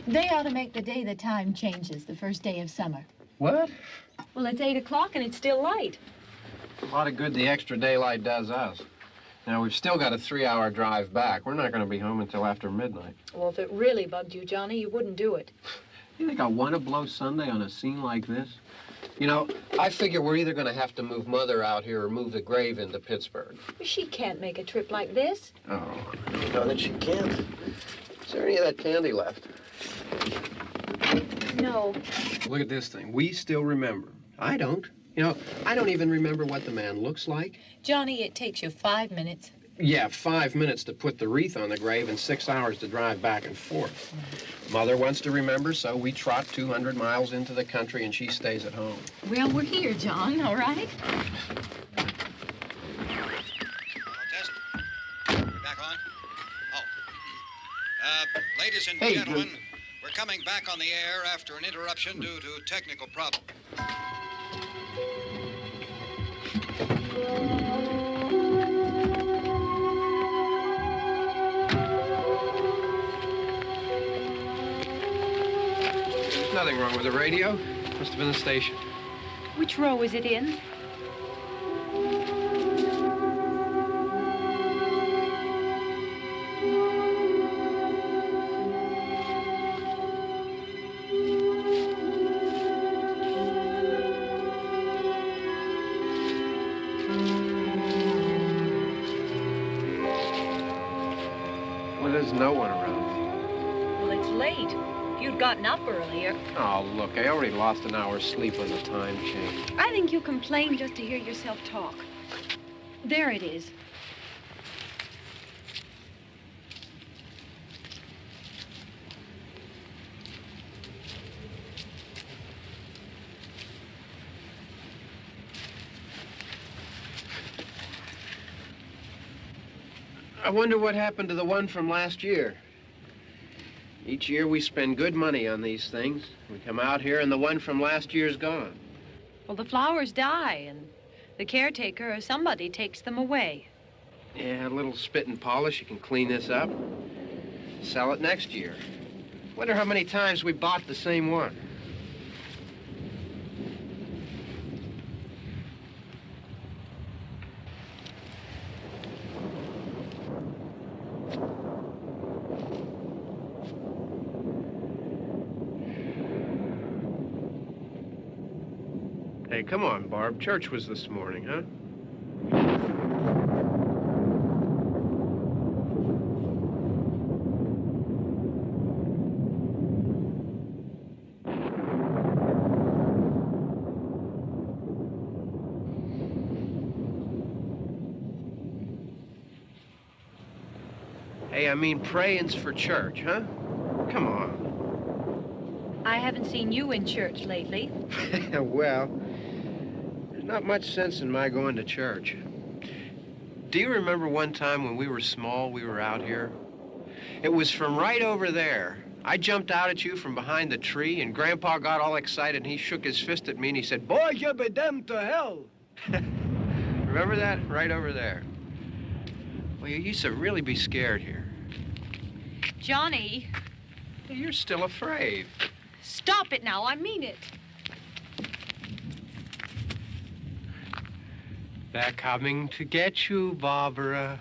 They ought to make the day the time changes, the first day of summer. What? Well, it's 8 o'clock and it's still light. A lot of good the extra daylight does us. Now, we've still got a 3-hour drive back. We're not going to be home until after midnight. Well, if it really bugged you, Johnny, you wouldn't do it. You think I want to blow Sunday on a scene like this? You know, I figure we're either going to have to move Mother out here or move the grave into Pittsburgh. She can't make a trip like this. Oh, you know that she can't. Is there any of that candy left? No. Look at this thing. We still remember. I don't. You know, I don't even remember what the man looks like. Johnny, it takes you 5 minutes. Yeah, 5 minutes to put the wreath on the grave and 6 hours to drive back and forth. Mother wants to remember, so we trot 200 miles into the country and she stays at home. Well, we're here, John, all right? Test. We're back on? Oh. Ladies and gentlemen, we're coming back on the air after an interruption due to technical problem. There's nothing wrong with the radio. Must have been the station. Which row is it in? Well, there's no one around. Well, it's late. If you'd gotten up earlier. Oh, look, I already lost an hour's sleep on the time change. I think you complain just to hear yourself talk. There it is. I wonder what happened to the one from last year. Each year we spend good money on these things. We come out here and the one from last year's gone. Well, the flowers die, and the caretaker or somebody takes them away. Yeah, a little spit and polish. You can clean this up. Sell it next year. Wonder how many times we bought the same one. Hey, come on, Barb. Church was this morning, huh? Hey, I mean, praying's for church, huh? Come on. I haven't seen you in church lately. Well, there's not much sense in my going to church. Do you remember one time when we were small, we were out here? It was from right over there. I jumped out at you from behind the tree, and Grandpa got all excited, and he shook his fist at me, and he said, "Boy, you be damned to hell." Remember that? Right over there. Well, you used to really be scared here. Johnny, You're still afraid. stop it now. I mean it. They're coming to get you, Barbara.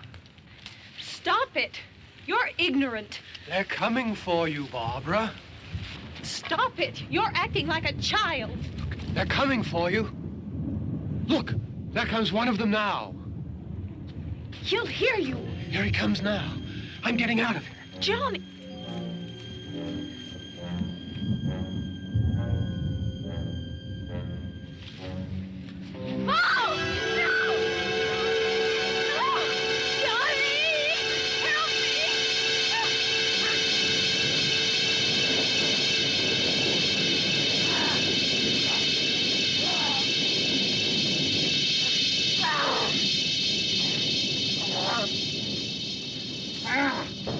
Stop it. You're ignorant. They're coming for you, Barbara. Stop it. You're acting like a child. They're coming for you. Look, there comes one of them now. He'll hear you. Here he comes now. I'm getting out of here. Johnny. Oh! No! No! Johnny! Help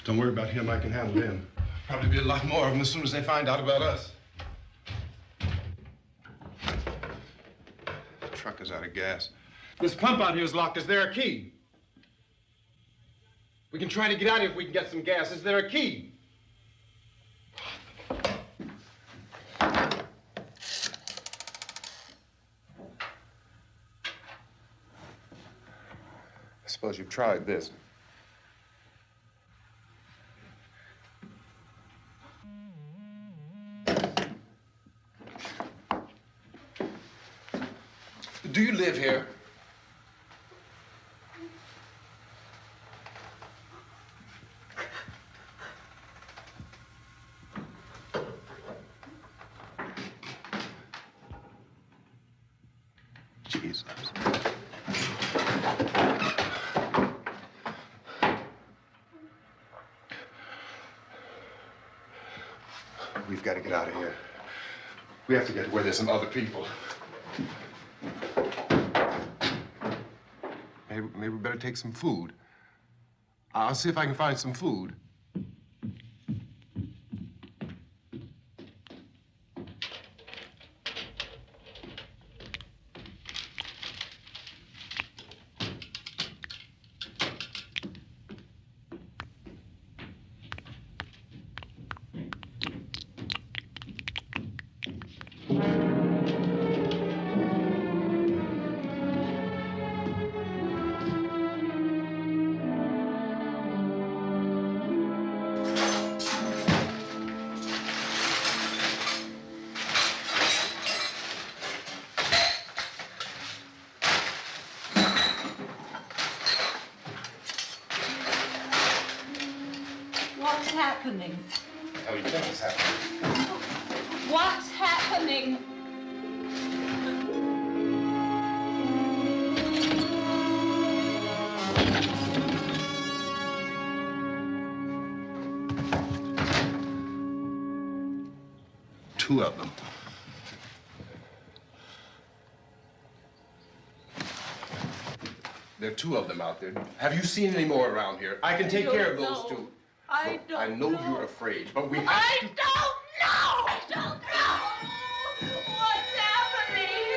Don't worry about him. I can handle him. Probably be a lot more of them as soon as they find out about us. The truck is out of gas. This pump out here is locked. Is there a key? We can try to get out of here if we can get some gas. Is there a key? I suppose you've tried this. Do you live here? Jesus. We've got to get out of here. We have to get to where there's some other people. Maybe we better take some food. I'll see if I can find some food. What's happening? How do you think it's happening? What's happening? Two of them. There are two of them out there. Have you seen any more around here? I can take care of those two. I Look, I know you're afraid, but we have to... I don't know! I don't know! What's happening?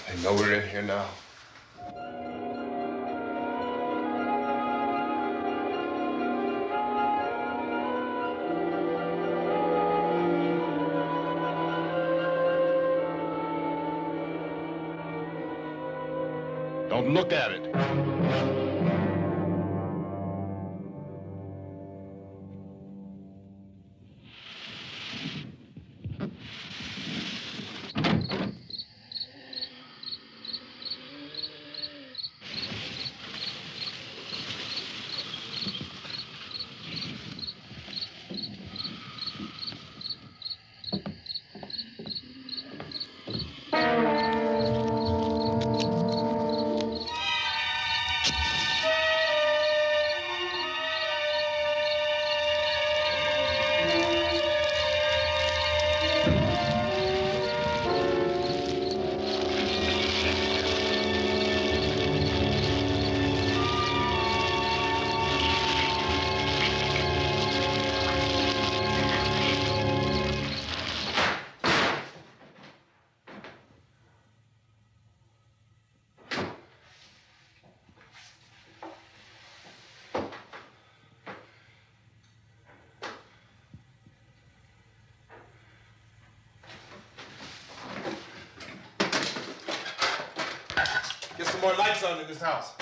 They know we're in here now. Don't look at it. Get some more lights on in this house.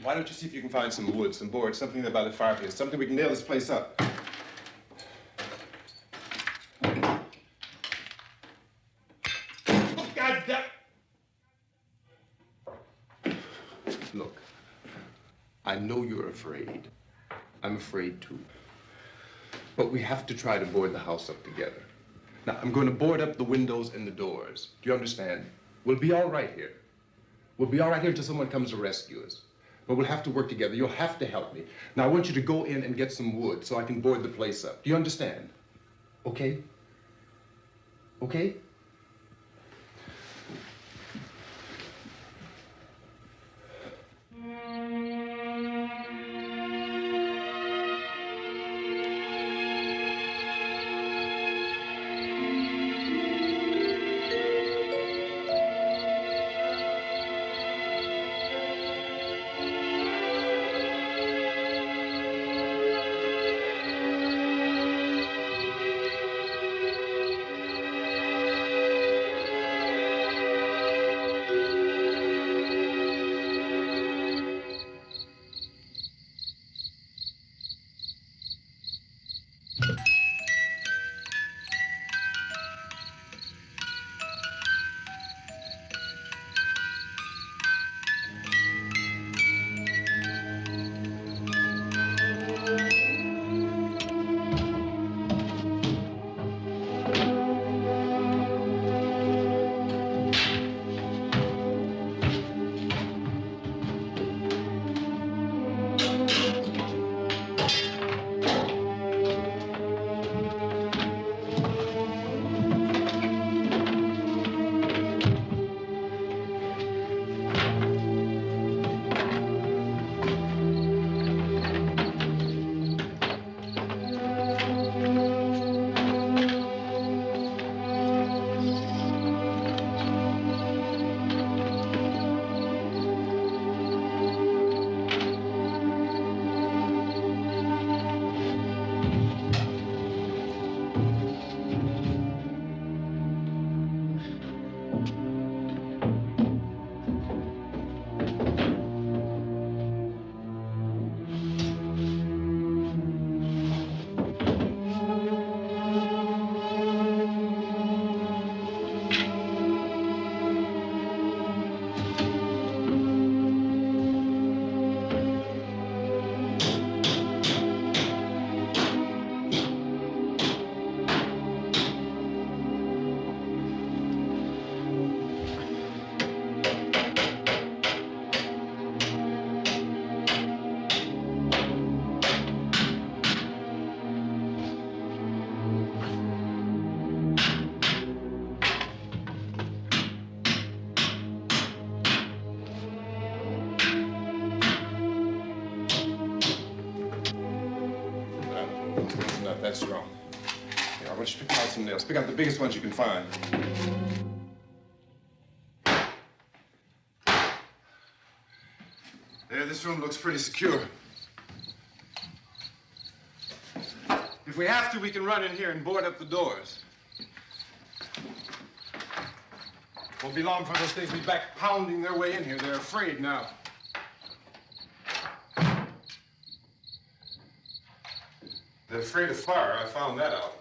Why don't you see if you can find some wood, some board, something there by the fireplace, something we can nail this place up. God damn. Look, I know you're afraid. I'm afraid too. But we have to try to board the house up together. Now, I'm going to board up the windows and the doors. Do you understand? We'll be all right here. We'll be all right here until someone comes to rescue us. But we'll have to work together. You'll have to help me. Now, I want you to go in and get some wood so I can board the place up. Do you understand? Okay? Okay? That's wrong. Here, I want you to pick out some nails. Pick out the biggest ones you can find. There, this room looks pretty secure. If we have to, we can run in here and board up the doors. Won't be long for those things to be back pounding their way in here. They're afraid now. They're afraid of fire. I found that out.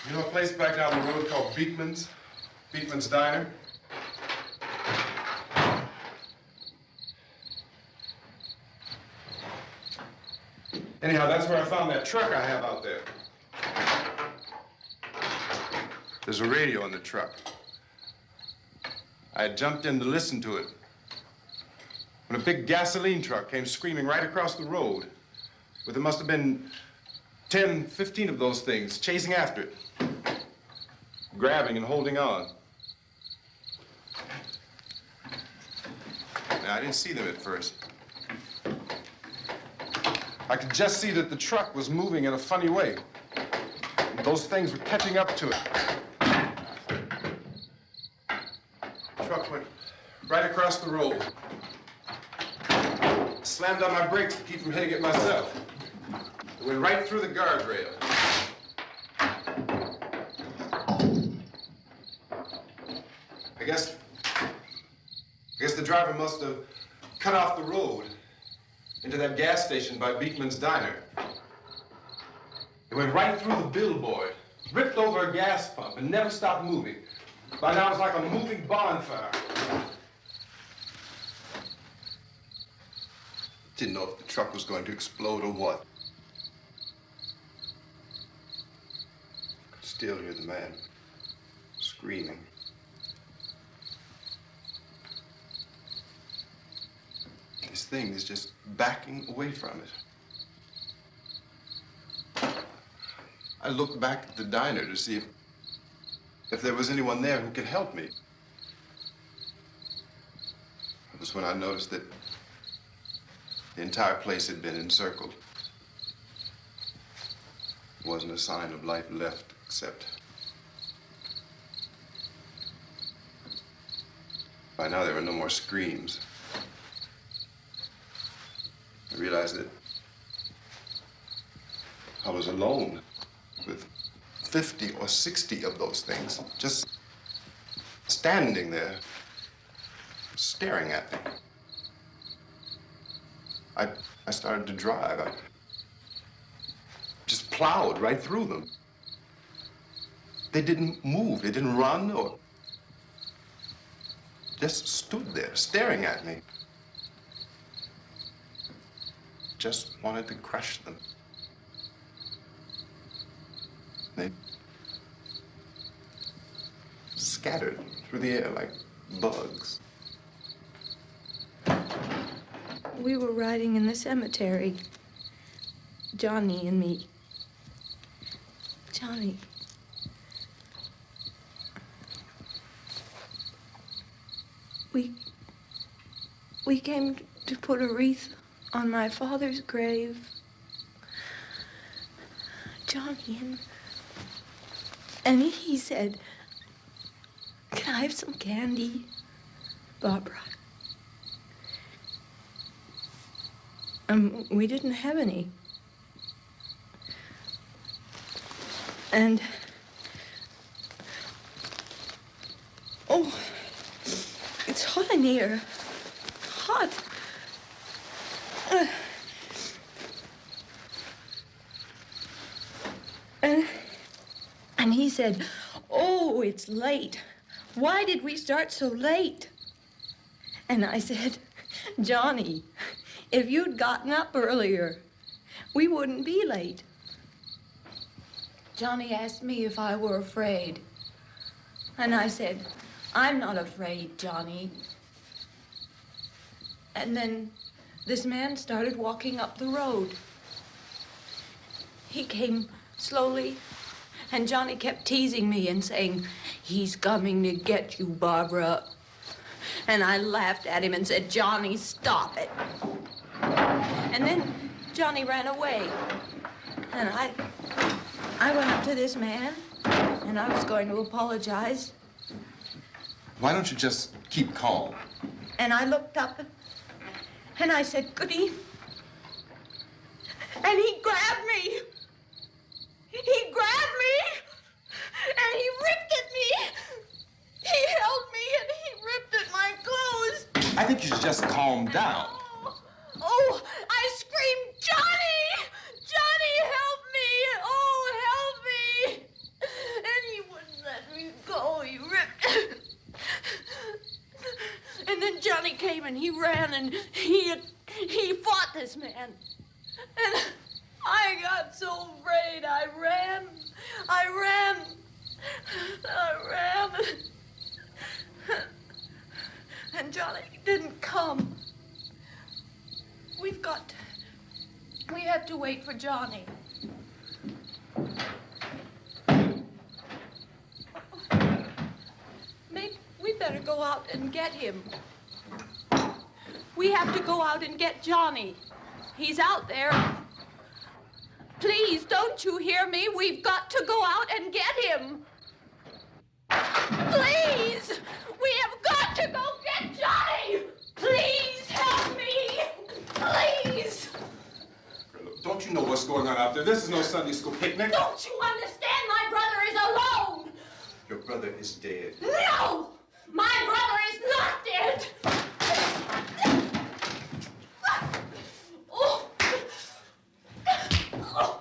You know a place back down the road called Beekman's? Beekman's Diner? Anyhow, that's where I found that truck I have out there. There's a radio in the truck. I had jumped in to listen to it when a big gasoline truck came screaming right across the road. But there must have been 10, 15 of those things chasing after it, grabbing and holding on. Now, I didn't see them at first. I could just see that the truck was moving in a funny way. And those things were catching up to it. The truck went right across the road. Slammed on my brakes to keep from hitting it myself. It went right through the guardrail. I guess the driver must have cut off the road into that gas station by Beekman's Diner. It went right through the billboard, ripped over a gas pump, and never stopped moving. By now, it's like a moving bonfire. Didn't know if the truck was going to explode or what. Could still hear the man screaming. This thing is just backing away from it. I looked back at the diner to see if there was anyone there who could help me. It was when I noticed that the entire place had been encircled. There wasn't a sign of life left except by now there were no more screams. I realized that I was alone with 50 or 60 of those things, just standing there, staring at me. I started to drive. I just plowed right through them. They didn't move, they didn't run or just stood there, staring at me. Just wanted to crush them. They scattered through the air like bugs. We were riding in the cemetery, Johnny and me. Johnny. We came to put a wreath on my father's grave. Johnny, and he said, "Can I have some candy, Barbara?" We didn't have any. And, oh, it's hot in here. Hot. And he said, "Oh, it's late. Why did we start so late?" And I said, "Johnny, if you'd gotten up earlier, we wouldn't be late." Johnny asked me if I were afraid. And I said, "I'm not afraid, Johnny." And then this man started walking up the road. He came slowly And Johnny kept teasing me and saying, "He's coming to get you, Barbara." And I laughed at him and said, "Johnny, stop it." And then Johnny ran away. And I went up to this man, and I was going to apologize. Why don't you just keep calm? And I looked up, and I said, "Goody." And he grabbed me. He grabbed me, and he ripped at me. He held me, and he ripped at my clothes. I think you should just calm down. Oh, I screamed, "Johnny! Johnny, help me! Oh, help me!" And he wouldn't let me go. He ripped. And then Johnny came and he ran and he fought this man. And I got so afraid. I ran. And Johnny didn't come. We have to wait for Johnny. Maybe we better go out and get him. We have to go out and get Johnny. He's out there. Please, don't you hear me? We've got to go out and get him. Please! We have got to go get Johnny! Please help me! Please! Don't you know what's going on out there? This is no Sunday school picnic. Don't you understand? My brother is alone! Your brother is dead. No! My brother is not dead! Oh. Oh.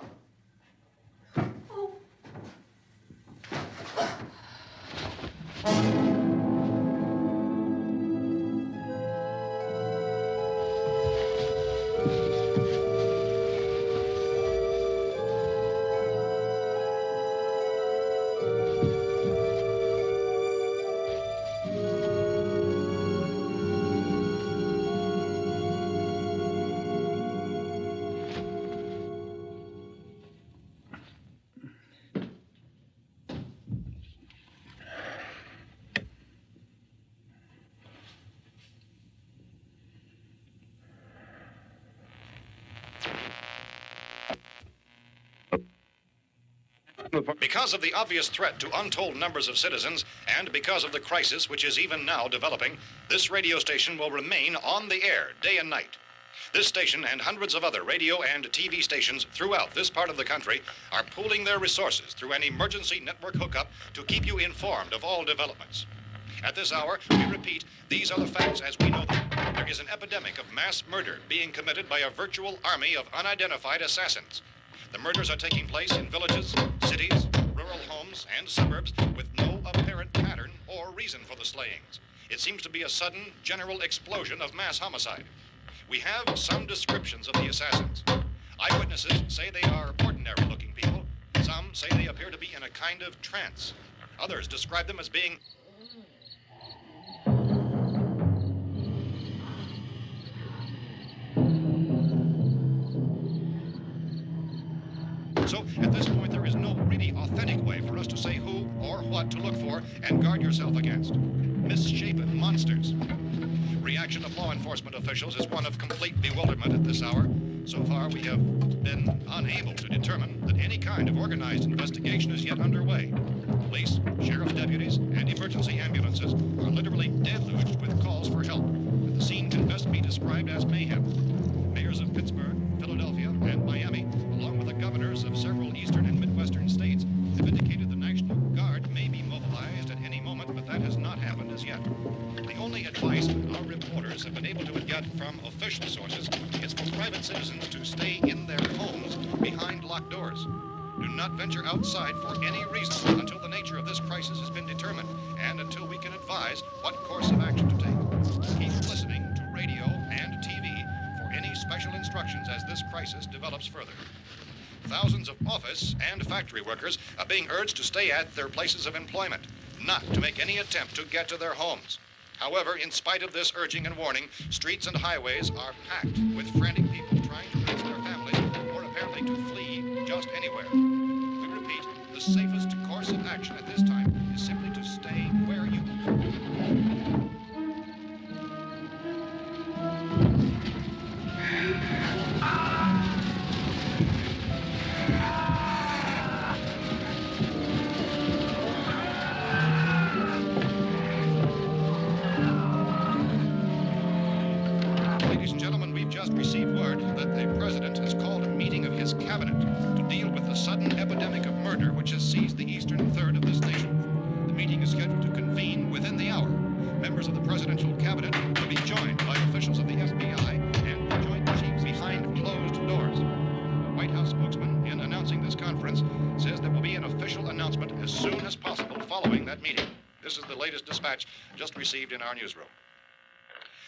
Because of the obvious threat to untold numbers of citizens, and because of the crisis which is even now developing, this radio station will remain on the air day and night. This station and hundreds of other radio and TV stations throughout this part of the country are pooling their resources through an emergency network hookup to keep you informed of all developments. At this hour, we repeat, these are the facts as we know them. There is an epidemic of mass murder being committed by a virtual army of unidentified assassins. The murders are taking place in villages, cities, rural homes, and suburbs with no apparent pattern or reason for the slayings. It seems to be a sudden, general explosion of mass homicide. We have some descriptions of the assassins. Eyewitnesses say they are ordinary-looking people. Some say they appear to be in a kind of trance. Others describe them as being So, at this point, there is no really authentic way for us to say who or what to look for and guard yourself against. Misshapen monsters. Reaction of law enforcement officials is one of complete bewilderment at this hour. So far, we have been unable to determine that any kind of organized investigation is yet underway. Police, sheriff deputies, and emergency ambulances are literally deluged with calls for help. The scene can best be described as mayhem. Mayors of Pittsburgh, Philadelphia, and Miami, along with the governors of several eastern and midwestern states, have indicated the National Guard may be mobilized at any moment, but that has not happened as yet. The only advice our reporters have been able to get from official sources is for private citizens to stay in their homes behind locked doors. Do not venture outside for any reason until the nature of this crisis has been determined and until we can advise what course of action to take. Keep listening to radio and TV for any special instructions as this crisis develops further. Thousands of office and factory workers are being urged to stay at their places of employment, not to make any attempt to get to their homes. However, in spite of this urging and warning, streets and highways are packed with frantic people trying to reach their families or apparently to flee just anywhere. We repeat, the safest course of action at this time is simply to stay where you Ladies and gentlemen, we've just received word that the president has called a meeting of his cabinet to deal with the sudden epidemic of murder which has seized the eastern third of this nation. The meeting is scheduled to convene within the hour. Members of the presidential cabinet will be joined by officials of the FBI and the Joint Chiefs behind closed doors. The White House spokesman, in announcing this conference, says there will be an official announcement as soon as possible following that meeting. This is the latest dispatch just received in our newsroom.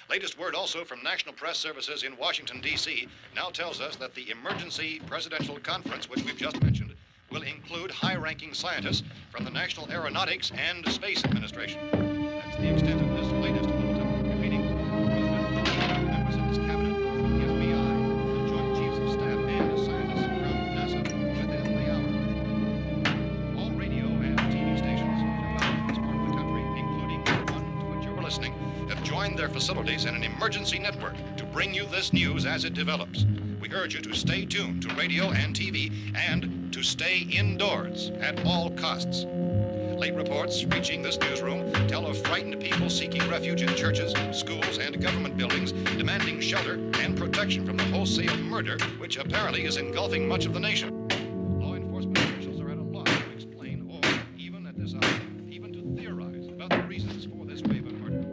Latest word also from National Press Services in Washington, D.C. now tells us that the emergency presidential conference, which we've just mentioned, will include high-ranking scientists from the National Aeronautics and Space Administration. That's the extent of this latest bulletin. Repeating, the President, members of his cabinet, the FBI, the Joint Chiefs of Staff, and scientists from NASA within the hour. All radio and TV stations throughout this part of the country, including the one to which you're listening, have joined their facilities in an emergency network to bring you this news as it develops. We urge you to stay tuned to radio and TV and to stay indoors at all costs. Late reports reaching this newsroom tell of frightened people seeking refuge in churches, schools, and government buildings, demanding shelter and protection from the wholesale murder which apparently is engulfing much of the nation. Law enforcement officials are at a loss to explain or, even at this hour, even to theorize about the reasons for this wave of murder.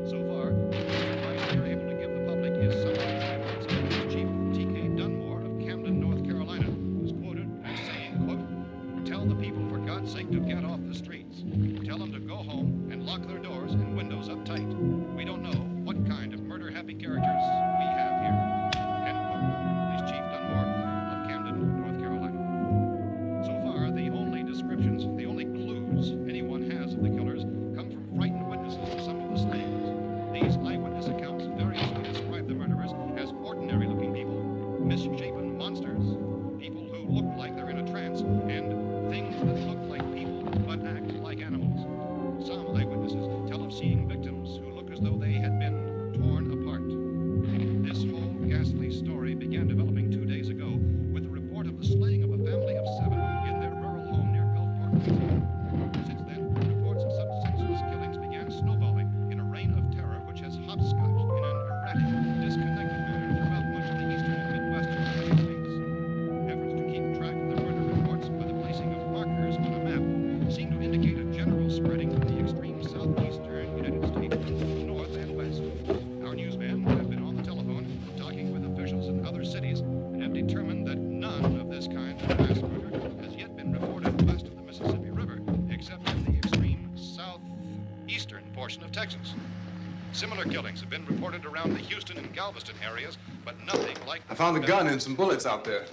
So far, the advice we are able to give the public is summary evidence of Police Chief T.K. Dunmore of Camden, North Carolina, who's quoted as saying, quote, "Tell the people, for God's sake, to get off the streets. Tell them to go home and lock their doors and windows up tight. We don't know what kind of murder-happy characters we have here." End quote. Police Chief Dunmore of Camden, North Carolina. So far, the only descriptions, the only clues anyone has of the killers come from frightened witnesses to some of the slayings. These eyewitness accounts variously describe the murderers as ordinary-looking people, misshapen monsters, people who look like they're in a trance, and things that look like people but act like animals. Some eyewitnesses tell of seeing victims who look as though they had been torn apart. This whole ghastly story began developing 2 days ago with the report of the slaying of a family of 7 in their rural home near Gulfport, Pennsylvania. Since then, reports of such senseless killings began snowballing in a reign of terror which has hopscotched in an erratic, disconnected manner throughout much of the eastern and midwestern United States. Efforts to keep track of the murder reports by the placing of markers on a map seem to indicate a general spreading from the extreme southeastern United States to the north and west. Our newsmen have been on the telephone talking with officials in other cities and have determined that none of this kind of mass murder has yet been reported west of the Mississippi River, except in the extreme southeastern portion of Texas. Similar killings have been reported around the Houston and Galveston areas, but nothing like... I found a gun and some bullets out there.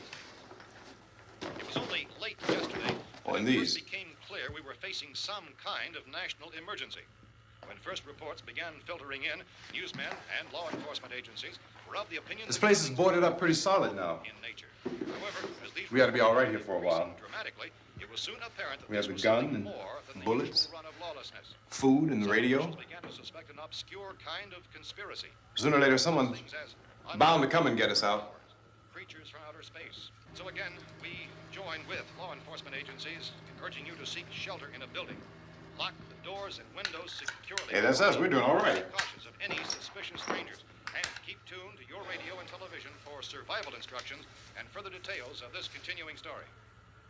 It was only late yesterday Oh, and that it these. first became clear we were facing some kind of national emergency. When first reports began filtering in, newsmen and law enforcement agencies were of the opinion This that place is things boarded were up pretty solid now. in nature. However, as these We ought to be all right reports here for a while. increased dramatically, it was soon apparent that We have this the was gun something and more than the bullets, usual run of lawlessness. food and the Some radio. officials began to suspect an obscure kind of conspiracy. Sooner or later, someone's Things as bound to come and get us out. creatures from outer space. So again, we join with law enforcement agencies in urging you to seek shelter in a building. Lock the doors and windows securely. Hey, that's us. We're doing all right. Be cautious of any suspicious strangers. And keep tuned to your radio and television for survival instructions and further details of this continuing story.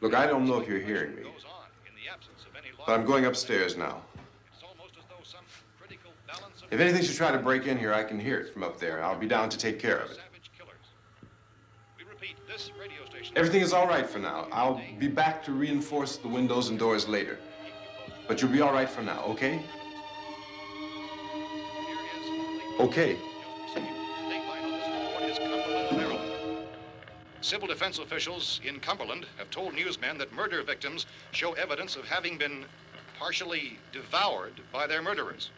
Look, I don't know if you're hearing me, Goes on in the absence of any law but I'm going upstairs now. It's almost as though some critical balance of If anything should try to break in here, I can hear it from up there. I'll be down to take care of it. savage killers. We repeat, this radio station. Everything is all right for now. I'll be back to reinforce the windows and doors later. But you'll be all right for now, okay? Okay. Civil defense officials in Cumberland have told newsmen that murder victims show evidence of having been partially devoured by their murderers.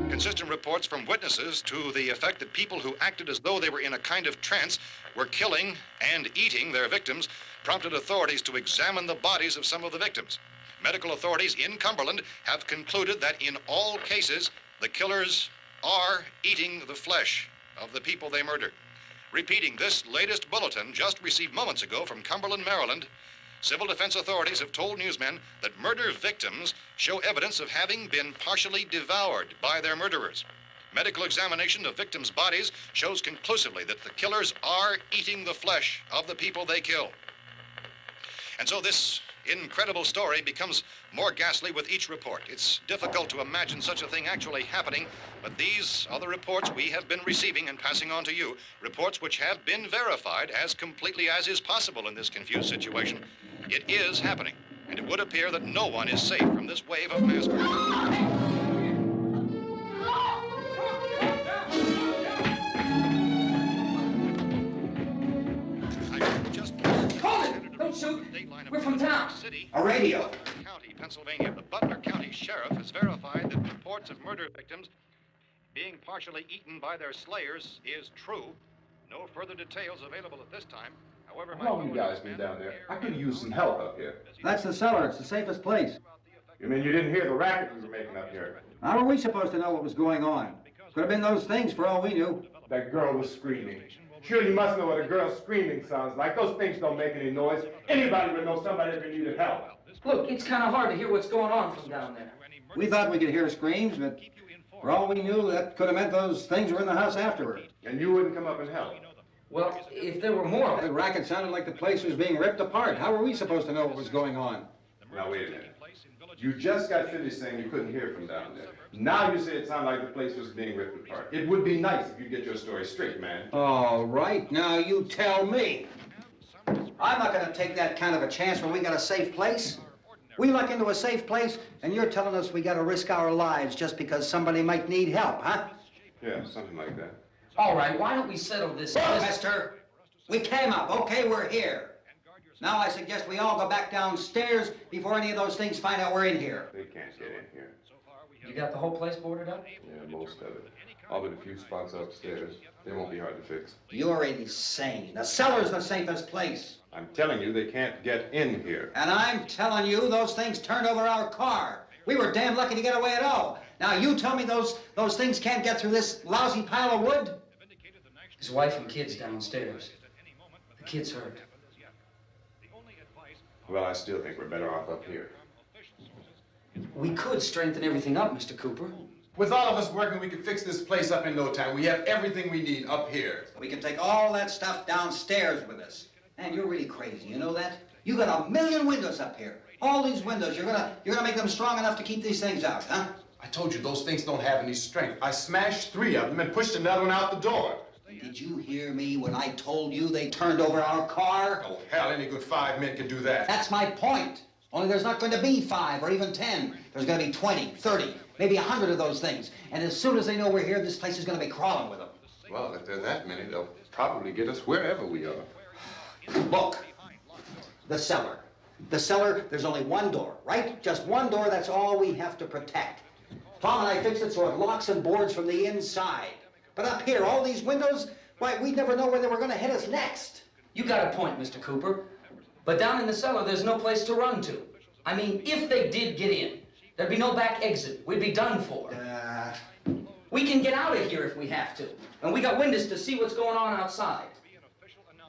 Consistent reports from witnesses to the effect that people who acted as though they were in a kind of trance were killing and eating their victims prompted authorities to examine the bodies of some of the victims. Medical authorities in Cumberland have concluded that in all cases, the killers are eating the flesh of the people they murdered. Repeating this latest bulletin just received moments ago from Cumberland, Maryland, civil defense authorities have told newsmen that murder victims show evidence of having been partially devoured by their murderers. Medical examination of victims' bodies shows conclusively that the killers are eating the flesh of the people they kill. And so this incredible story becomes more ghastly with each report. It's difficult to imagine such a thing actually happening, but these are the reports we have been receiving and passing on to you, reports which have been verified as completely as is possible in this confused situation. It is happening, and it would appear that no one is safe from this wave of mass murder. Don't shoot. We're from town. A radio. County, Pennsylvania. The Butler County Sheriff has verified that reports of murder victims being partially eaten by their slayers is true. No further details available at this time. However, How long have you guys been down there? I could use some help up here. That's the cellar. It's the safest place. You mean you didn't hear the racket we were making up here? How were we supposed to know what was going on? Could have been those things for all we knew. That girl was screaming. Sure, you must know what a girl screaming sounds like. Those things don't make any noise. Anybody would know somebody if they needed help. Look, it's kind of hard to hear what's going on from down there. We thought we could hear screams, but for all we knew, that could have meant those things were in the house afterward. And you wouldn't come up and help? Well, if there were more... The racket sounded like the place was being ripped apart. How were we supposed to know what was going on? Now, wait a minute. You just got finished saying you couldn't hear from down there. Now you say it sounded like the place was being ripped apart. It would be nice if you get your story straight, man. All right, now you tell me. I'm not going to take that kind of a chance when we got a safe place. We luck into a safe place, and you're telling us we got to risk our lives just because somebody might need help, huh? Yeah, something like that. All right, why don't we settle this... Mister, we came up. Okay, we're here. Now I suggest we all go back downstairs before any of those things find out we're in here. They can't get in here. You got the whole place boarded up? Yeah, most of it. All but a few spots upstairs. They won't be hard to fix. You're insane. The cellar's the safest place. I'm telling you, they can't get in here. And I'm telling you, those things turned over our car. We were damn lucky to get away at all. Now you tell me those things can't get through this lousy pile of wood? His wife and kids downstairs. The kid's hurt. Well, I still think we're better off up here. We could strengthen everything up, Mr. Cooper. With all of us working, we could fix this place up in no time. We have everything we need up here. We can take all that stuff downstairs with us. Man, you're really crazy, you know that? You got 1,000,000 windows up here. All these windows, you're gonna make them strong enough to keep these things out, huh? I told you those things don't have any strength. I smashed 3 of them and pushed another one out the door. Did you hear me when I told you they turned over our car? Oh, hell, any good 5 men can do that. That's my point. Only there's not going to be 5 or even 10. There's going to be 20, 30, maybe 100 of those things. And as soon as they know we're here, this place is going to be crawling with them. Well, if there are that many, they'll probably get us wherever we are. Look, the cellar. The cellar, there's only one door, right? Just one door, that's all we have to protect. Tom and I fixed it so it locks and boards from the inside. But up here, all these windows, why, we'd never know where they were going to hit us next. You got a point, Mr. Cooper. But down in the cellar, there's no place to run to. I mean, if they did get in, there'd be no back exit. We'd be done for. We can get out of here if we have to. And we got windows to see what's going on outside.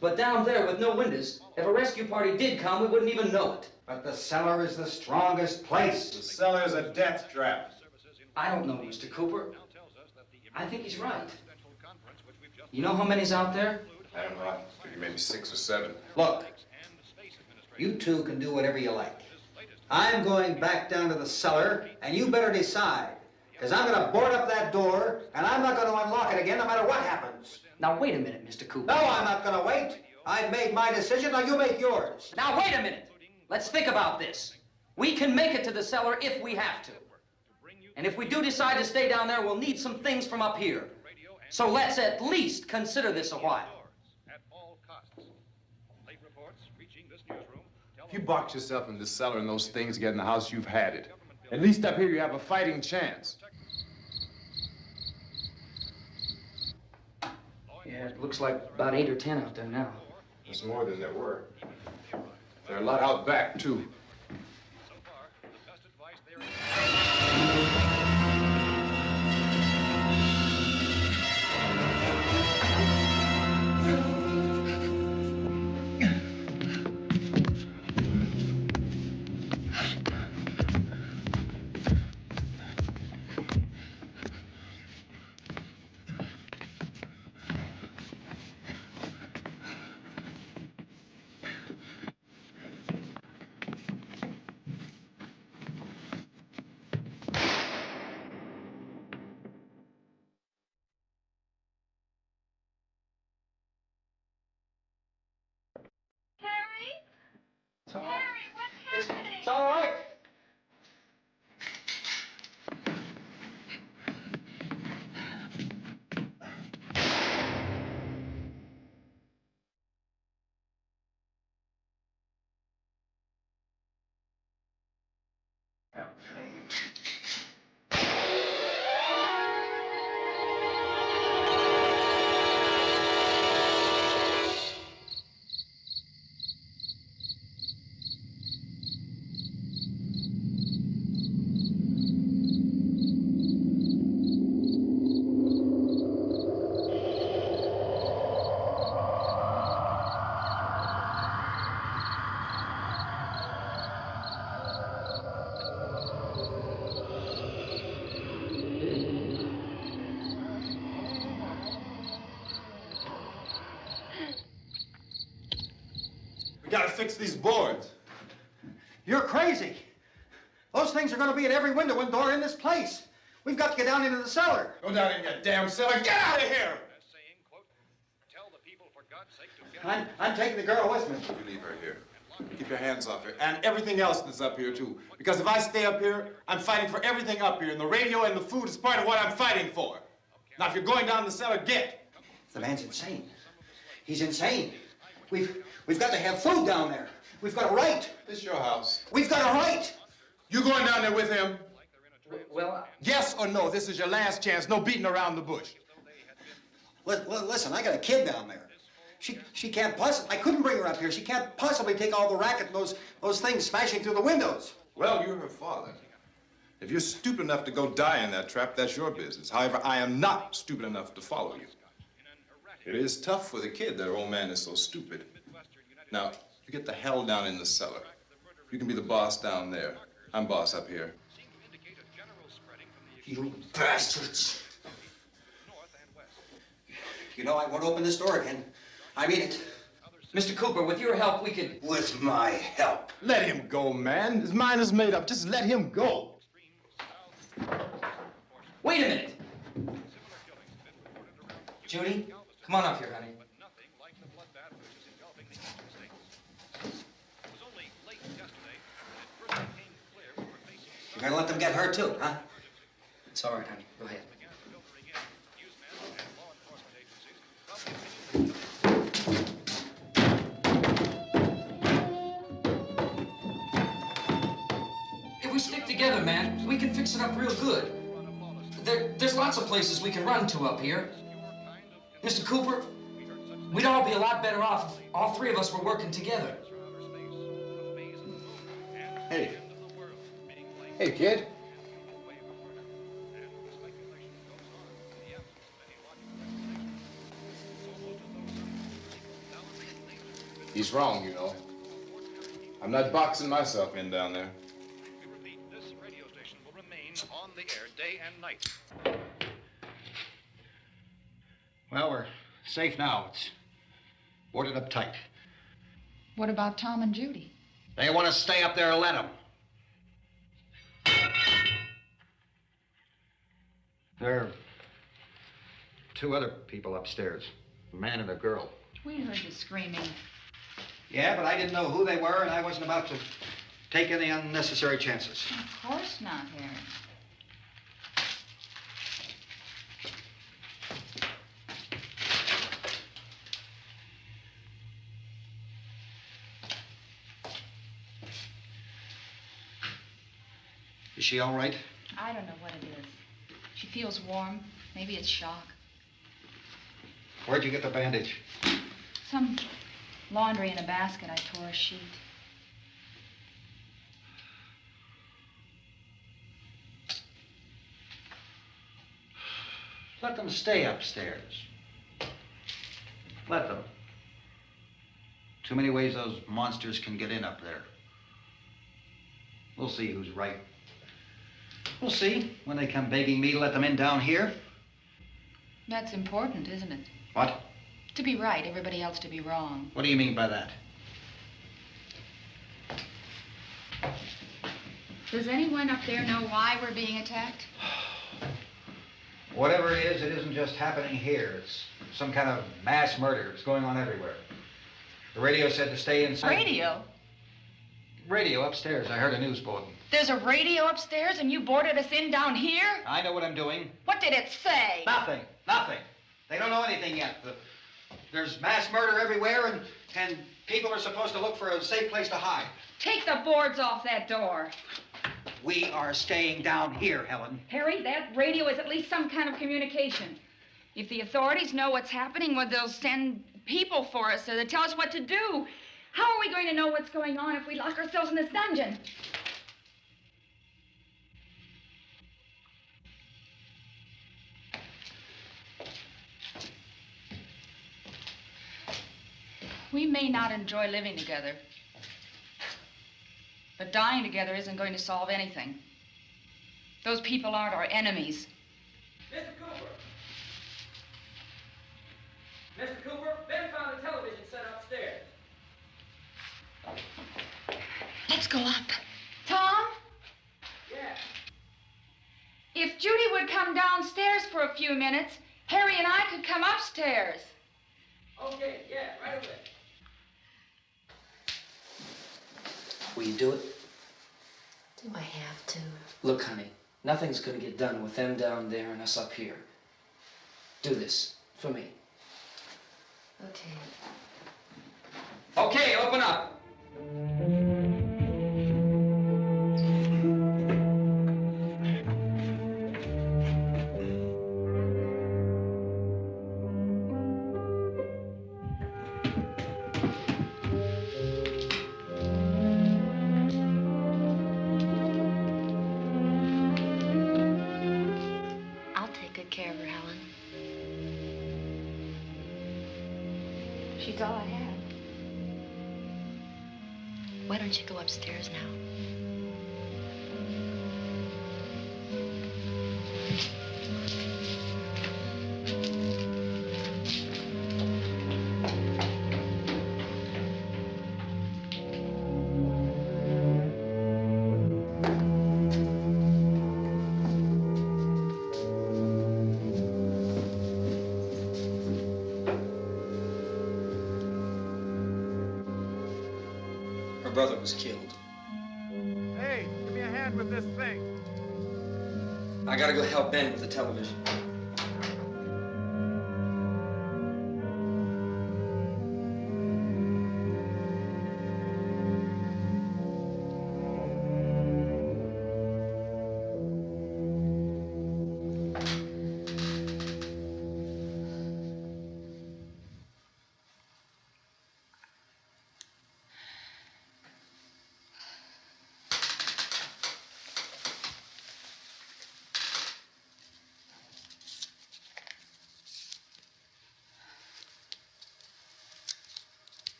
But down there with no windows, if a rescue party did come, we wouldn't even know it. But the cellar is the strongest place. The cellar's a death trap. I don't know, Mr. Cooper. I think he's right. You know how many's out there? I don't know. I figure maybe 6 or 7. Look, you two can do whatever you like. I'm going back down to the cellar, and you better decide. Because I'm going to board up that door, and I'm not going to unlock it again no matter what happens. Now, wait a minute, Mr. Cooper. No, I'm not going to wait. I've made my decision, now you make yours. Now, wait a minute. Let's think about this. We can make it to the cellar if we have to. And if we do decide to stay down there, we'll need some things from up here. So let's at least consider this a while. If you box yourself in the cellar and those things get in the house, you've had it. At least up here you have a fighting chance. Yeah, it looks like about 8 or 10 out there now. There's more than there were. There are a lot out back, too. It's all right. We gotta fix these boards. You're crazy. Those things are going to be at every window and door in this place. We've got to get down into the cellar. Go down in your damn cellar. Get out of here! I'm taking the girl with me. You leave her here. Keep your hands off her. And everything else that's up here, too. Because if I stay up here, I'm fighting for everything up here. And the radio and the food is part of what I'm fighting for. Now, if you're going down the cellar, get. The man's insane. He's insane. We've got to have food down there. We've got a right. This is your house. We've got a right. You going down there with him? Well, Yes or no? This is your last chance. No beating around the bush. Listen, I got a kid down there. She can't possibly, I couldn't bring her up here. She can't possibly take all the racket and those things smashing through the windows. Well, you're her father. If you're stupid enough to go die in that trap, that's your business. However, I am not stupid enough to follow you. It is tough for the kid that her old man is so stupid. Now, you get the hell down in the cellar. You can be the boss down there. I'm boss up here. You bastards. You know, I won't open this door again. I mean it. Mr. Cooper, with your help, we could... With my help. Let him go, man. His mind is made up. Just let him go. Wait a minute. Judy, come on up here, honey. You're gonna let them get hurt too, huh? It's all right, honey. Go ahead. If we stick together, man, we can fix it up real good. There's lots of places we can run to up here. Mr. Cooper, we'd all be a lot better off if all three of us were working together. Hey. Hey, kid. He's wrong, you know. I'm not boxing myself in down there. This radio station will remain on the air day and night. Well, we're safe now. It's boarded up tight. What about Tom and Judy? They want to stay up there, let them. There are two other people upstairs, a man and a girl. We heard the screaming. Yeah, but I didn't know who they were, and I wasn't about to take any unnecessary chances. Of course not, Harry. Is she all right? I don't know what it is. She feels warm. Maybe it's shock. Where'd you get the bandage? Some laundry in a basket. I tore a sheet. Let them stay upstairs. Let them. Too many ways those monsters can get in up there. We'll see who's right. We'll see when they come begging me to let them in down here. That's important, isn't it? What? To be right, everybody else to be wrong. What do you mean by that? Does anyone up there know why we're being attacked? Whatever it isn't just happening here. It's some kind of mass murder. It's going on everywhere. The radio said to stay inside. Radio? Radio upstairs. I heard a news bulletin. There's a radio upstairs and you boarded us in down here? I know what I'm doing. What did it say? Nothing. Nothing. They don't know anything yet. There's mass murder everywhere, and people are supposed to look for a safe place to hide. Take the boards off that door. We are staying down here, Helen. Harry, that radio is at least some kind of communication. If the authorities know what's happening, well, they'll send people for us so they'll tell us what to do. How are we going to know what's going on if we lock ourselves in this dungeon? We may not enjoy living together, but dying together isn't going to solve anything. Those people aren't our enemies. Mr. Cooper! Mr. Cooper, Ben found a television set upstairs. Let's go up. Tom? Yeah. If Judy would come downstairs for a few minutes, Harry and I could come upstairs. Okay, yeah, right away. Will you do it? Do I have to? Look, honey, nothing's gonna get done with them down there and us up here. Do this for me. Okay. Okay, open up. She's all I have. Why don't you go upstairs now? Brother was killed. Hey, give me a hand with this thing. I gotta go help Ben with the television.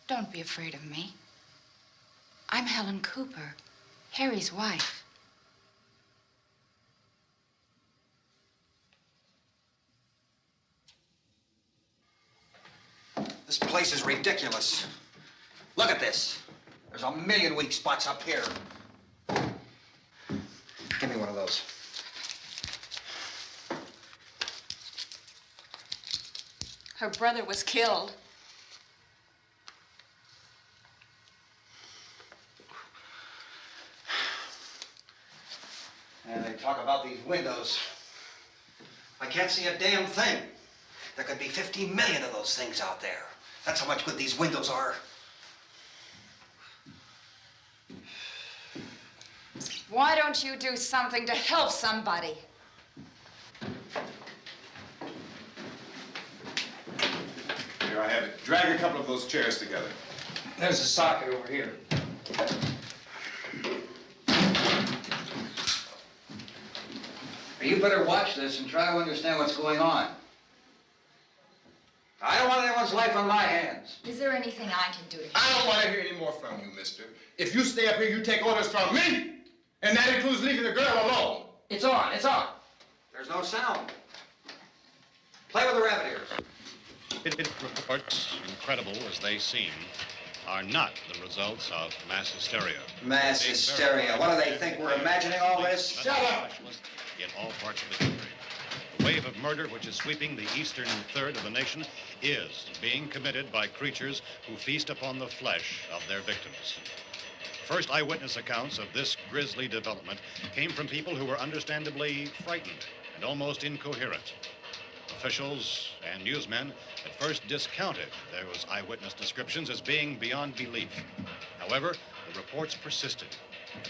Don't be afraid of me. I'm Helen Cooper, Harry's wife. This place is ridiculous. Look at this. There's a million weak spots up here. those. Her brother was killed. And they talk about these windows. I can't see a damn thing. There could be 50 million of those things out there. That's how much good these windows are. Why don't you do something to help somebody? Here, I have it. Drag a couple of those chairs together. There's a socket over here. You better watch this and try to understand what's going on. I don't want anyone's life on my hands. Is there anything I can do to help? I don't want to hear any more from you, mister. If you stay up here, you take orders from me. And that includes leaving the girl alone. It's on, it's on. There's no sound. Play with the rabbit ears. Reports, incredible as they seem, are not the results of mass hysteria. Mass hysteria. What do they think? We're imagining all this? Shut up! In all parts of the country. The wave of murder which is sweeping the eastern third of the nation is being committed by creatures who feast upon the flesh of their victims. First eyewitness accounts of this grisly development came from people who were understandably frightened and almost incoherent. Officials and newsmen at first discounted those eyewitness descriptions as being beyond belief. However, the reports persisted.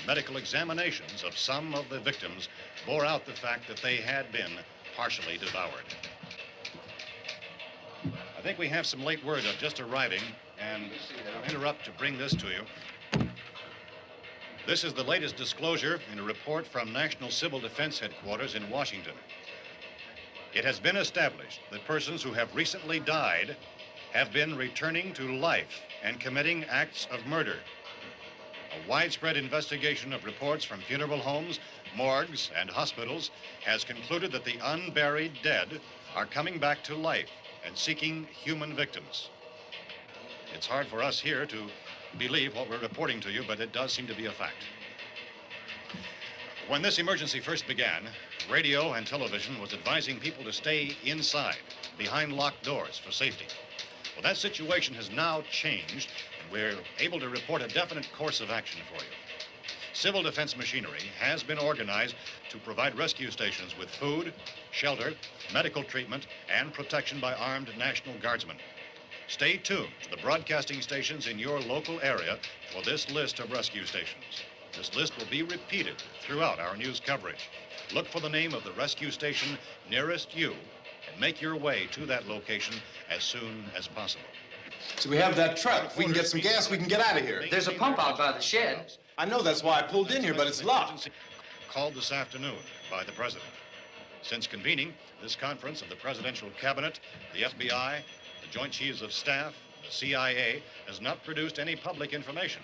Medical examinations of some of the victims bore out the fact that they had been partially devoured. I think we have some late word just arriving, and I'll interrupt to bring this to you. This is the latest disclosure in a report from National Civil Defense Headquarters in Washington. It has been established that persons who have recently died have been returning to life and committing acts of murder. A widespread investigation of reports from funeral homes, morgues, and hospitals has concluded that the unburied dead are coming back to life and seeking human victims. It's hard for us here to believe what we're reporting to you, but it does seem to be a fact. When this emergency first began, radio and television was advising people to stay inside, behind locked doors for safety. Well, that situation has now changed, and we're able to report a definite course of action for you. Civil defense machinery has been organized to provide rescue stations with food, shelter, medical treatment, and protection by armed National Guardsmen. Stay tuned to the broadcasting stations in your local area for this list of rescue stations. This list will be repeated throughout our news coverage. Look for the name of the rescue station nearest you and make your way to that location as soon as possible. So we have that truck. If we can get some gas, we can get out of here. There's a pump out by the shed. I know, that's why I pulled in here, but it's locked. Called this afternoon by the president. Since convening this conference of the presidential cabinet, the FBI, the Joint Chiefs of Staff, the CIA has not produced any public information.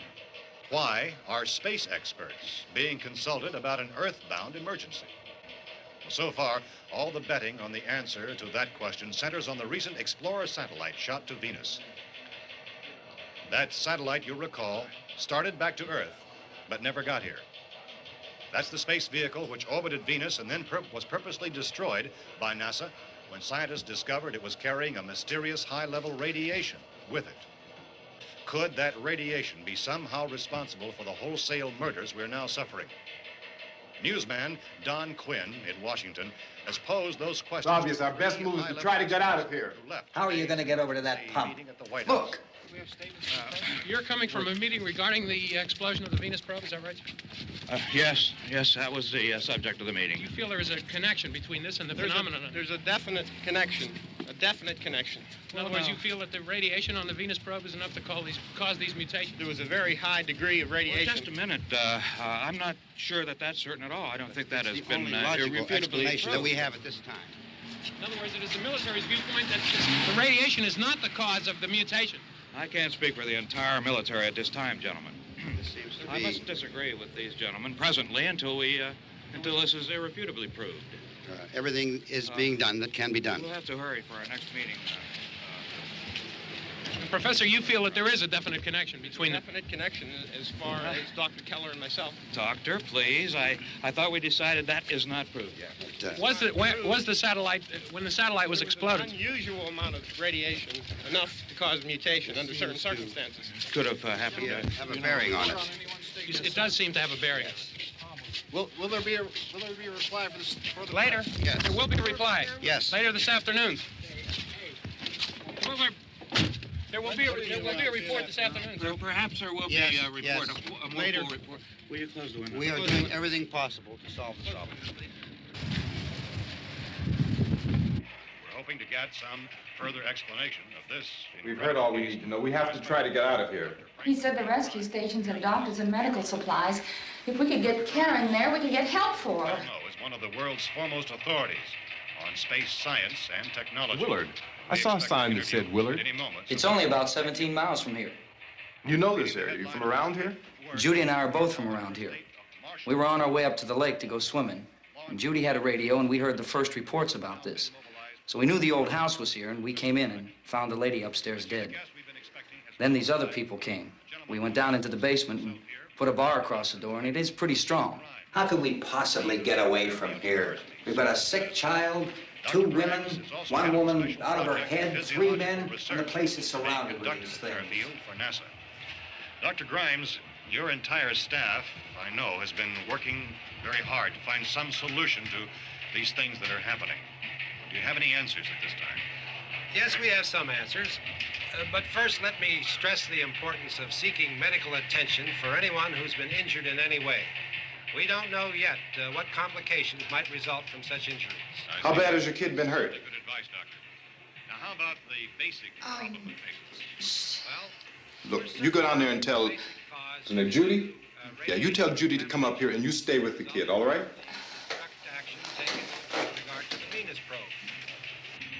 Why are space experts being consulted about an earthbound emergency? So far, all the betting on the answer to that question centers on the recent Explorer satellite shot to Venus. That satellite, you'll recall, started back to Earth, but never got here. That's the space vehicle which orbited Venus and then was purposely destroyed by NASA when scientists discovered it was carrying a mysterious high-level radiation with it. Could that radiation be somehow responsible for the wholesale murders we're now suffering? Newsman Don Quinn in Washington has posed those questions. It's obvious our best move is to try to get out of here. How are you going to get over to that pump? Look! You're coming from a meeting regarding the explosion of the Venus probe, is that right? Yes, that was the subject of the meeting. You feel there is a connection between this and the phenomenon? There's a definite connection. In other words, you feel that the radiation on the Venus probe is enough to cause these mutations? There was a very high degree of radiation. Well, just a minute. I'm not sure that that's certain at all. I don't think that has been logical irrefutably explanation that proved. we have at this time. In other words, it is the military's viewpoint that the radiation is not the cause of the mutation. I can't speak for the entire military at this time, gentlemen. This seems to I be... must disagree with these gentlemen presently until this is irrefutably proved. everything is being done that can be done. We'll have to hurry for our next meeting. Professor, you feel that there is a definite connection between Definite connection as far as Dr. Keller and myself. Doctor, please. I thought we decided that is not proved yet. Was the satellite, when the satellite was exploded? An unusual amount of radiation, enough to cause mutation under certain circumstances. Could have happened. Have a bearing on it. It does seem to have a bearing. Will there be a reply for the Later? Yes. There will be a reply. Yes. Later this afternoon. There will be a report this afternoon. Well, perhaps there will be a report, yes. a more Later. full report. Will you close the window? We are doing everything possible to solve the problem. We're hoping to get some further explanation of this. We've heard all we need to know. We have to try to get out of here. He said the rescue stations have doctors and medical supplies. If we could get Kenner in there, we could get help for her. Cosmo is one of the world's foremost authorities on space science and technology. Willard. I saw a sign that said Willard. It's only about 17 miles from here. You know this area. You from around here? Judy and I are both from around here. We were on our way up to the lake to go swimming, and Judy had a radio, and we heard the first reports about this. So we knew the old house was here, and we came in and found the lady upstairs dead. Then these other people came. We went down into the basement and put a bar across the door, and it is pretty strong. How can we possibly get away from here? We've got a sick child, 2 women, 1 woman out of her head, 3 men, and the place is surrounded with these things. For NASA. Dr. Grimes, your entire staff, I know, has been working very hard to find some solution to these things that are happening. Do you have any answers at this time? Yes, we have some answers. But first, let me stress the importance of seeking medical attention for anyone who's been injured in any way. We don't know yet what complications might result from such injuries. How bad has your kid been hurt? Good advice, Doctor. Now, how about the basic problem of patients? Well, Look, you go down there and tell... Now, Judy? Yeah, you tell Judy to come up here and you stay with the kid, all right? Action taken with regard to the Venus probe.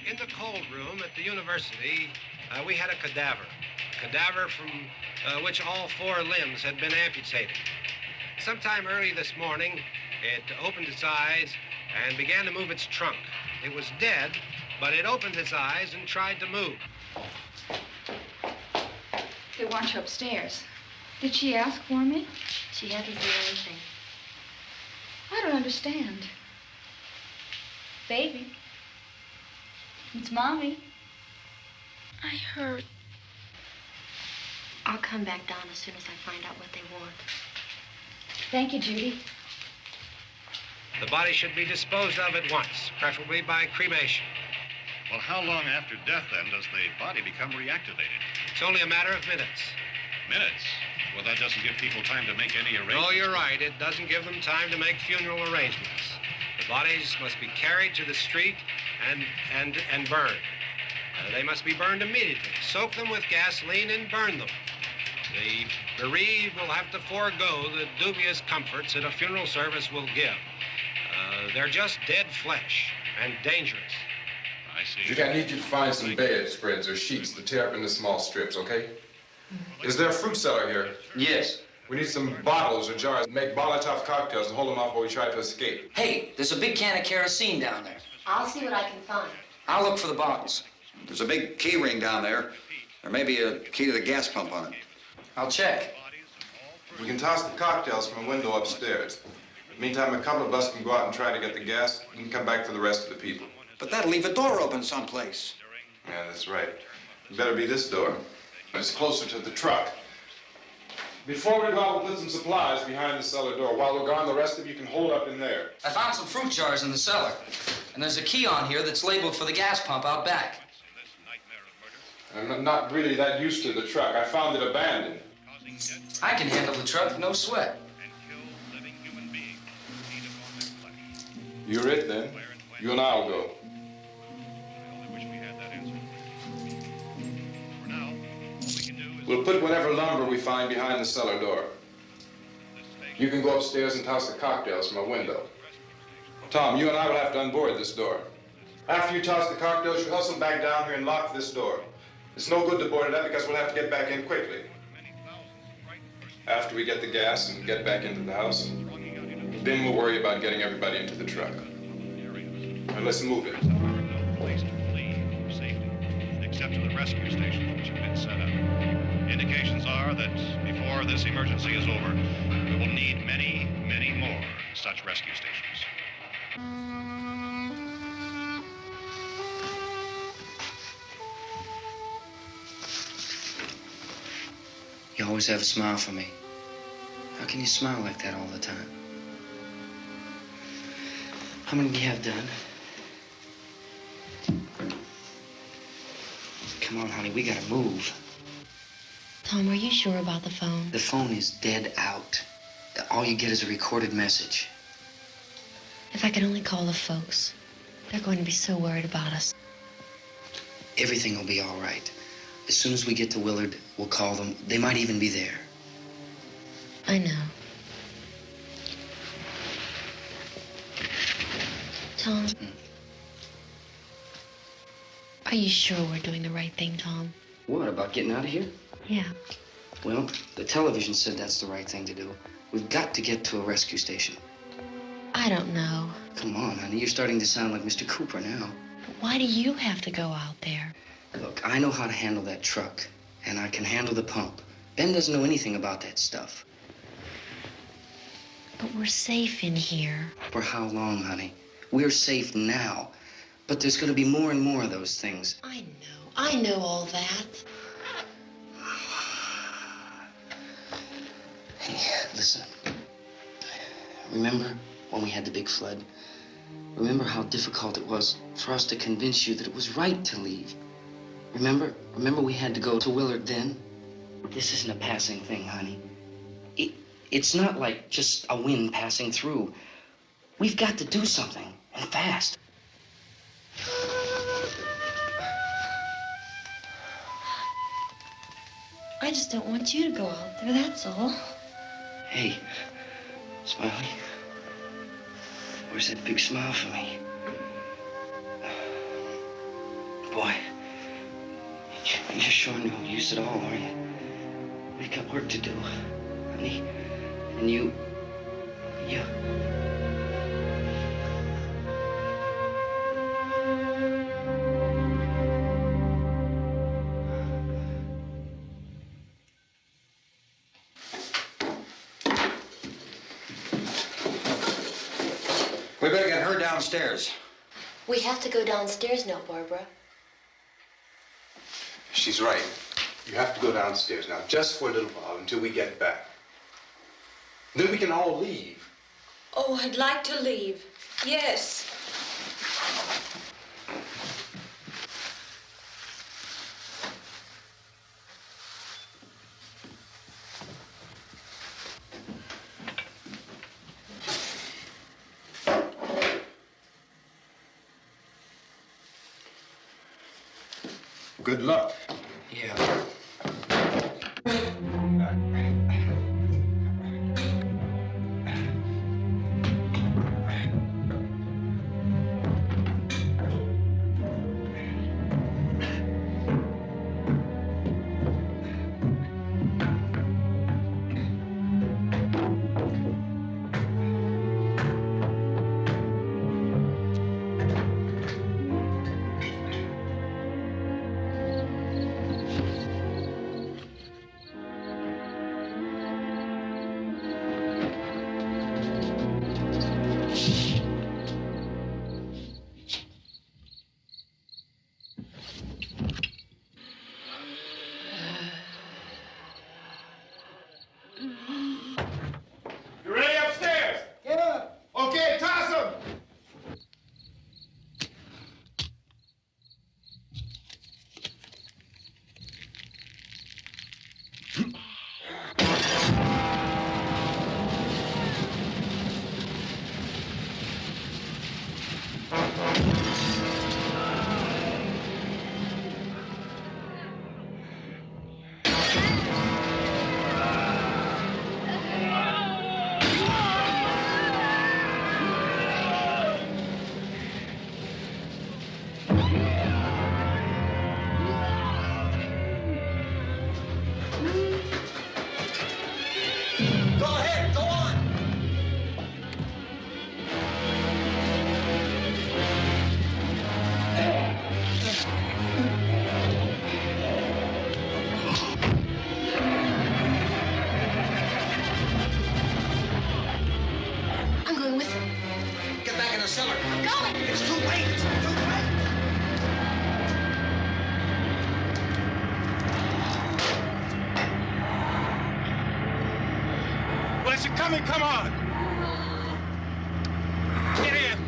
In the cold room at the university, we had a cadaver from which all 4 limbs had been amputated. Sometime early this morning, it opened its eyes and began to move its trunk. It was dead, but it opened its eyes and tried to move. They want you upstairs. Did she ask for me? She hasn't said anything. I don't understand. Baby. It's Mommy. I heard. I'll come back down as soon as I find out what they want. Thank you, Judy. The body should be disposed of at once, preferably by cremation. well, how long after death, then, does the body become reactivated? It's only a matter of minutes. Minutes? Well, that doesn't give people time to make any arrangements. Oh, you're right. It doesn't give them time to make funeral arrangements. The bodies must be carried to the street and burned. They must be burned immediately. Soak them with gasoline and burn them. The bereaved will have to forego the dubious comforts that a funeral service will give. They're just dead flesh and dangerous. I see. Judy, I need you to find some bedspreads or sheets to tear up into small strips, okay? Is there a fruit cellar here? Yes. We need some bottles or jars. Make Molotov cocktails and hold them off while we try to escape. Hey, there's a big can of kerosene down there. I'll see what I can find. I'll look for the bottles. There's a big key ring down there. There may be a key to the gas pump on it. I'll check. We can toss the cocktails from a window upstairs. Meantime, a couple of us can go out and try to get the gas and come back for the rest of the people. But that'll leave a door open someplace. Yeah, that's right. It better be this door. It's closer to the truck. Before we go out, we'll put some supplies behind the cellar door. While we're gone, the rest of you can hold up in there. I found some fruit jars in the cellar. And there's a key on here that's labeled for the gas pump out back. I'm not really that used to the truck. I found it abandoned. I can handle the truck, no sweat. You're it, then. You and I'll go. We'll put whatever lumber we find behind the cellar door. You can go upstairs and toss the cocktails from a window. Tom, you and I will have to unboard this door. After you toss the cocktails, you hustle back down here and lock this door. It's no good to board it up because we'll have to get back in quickly. After we get the gas and get back into the house, then we'll worry about getting everybody into the truck. Now let's move it. Except to the rescue stations which have been set up. Indications are that before this emergency is over, we will need many, many more such rescue stations. You always have a smile for me. How can you smile like that all the time? How many do you have done? Come on, honey, we gotta move. Tom, are you sure about the phone? The phone is dead out. All you get is a recorded message. If I could only call the folks. They're going to be so worried about us. Everything will be all right. As soon as we get to Willard, we'll call them. They might even be there. I know. Tom? Are you sure we're doing the right thing, Tom? What, about getting out of here? Yeah. Well, the television said that's the right thing to do. We've got to get to a rescue station. I don't know. Come on, honey, you're starting to sound like Mr. Cooper now. But why do you have to go out there? Look, I know how to handle that truck, and I can handle the pump. Ben doesn't know anything about that stuff. But we're safe in here. For how long, honey? We're safe now, but there's going to be more and more of those things. I know all that. Hey, listen. Remember when we had the big flood? Remember how difficult it was for us to convince you that it was right to leave? Remember we had to go to Willard then? This isn't a passing thing, honey. It's not like just a wind passing through. We've got to do something, and fast. I just don't want you to go out there, that's all. Hey, Smiley, where's that big smile for me? Boy, you're sure no use at all, are you? We've got work to do, honey. And you... We better get her downstairs. We have to go downstairs now, Barbara. She's right. You have to go downstairs now, just for a little while, until we get back. Then we can all leave. Oh, I'd like to leave. Yes. Good luck. Yeah. cellar. I'm going. It's too late. It's too late. Well, is it coming? Come on. Get in.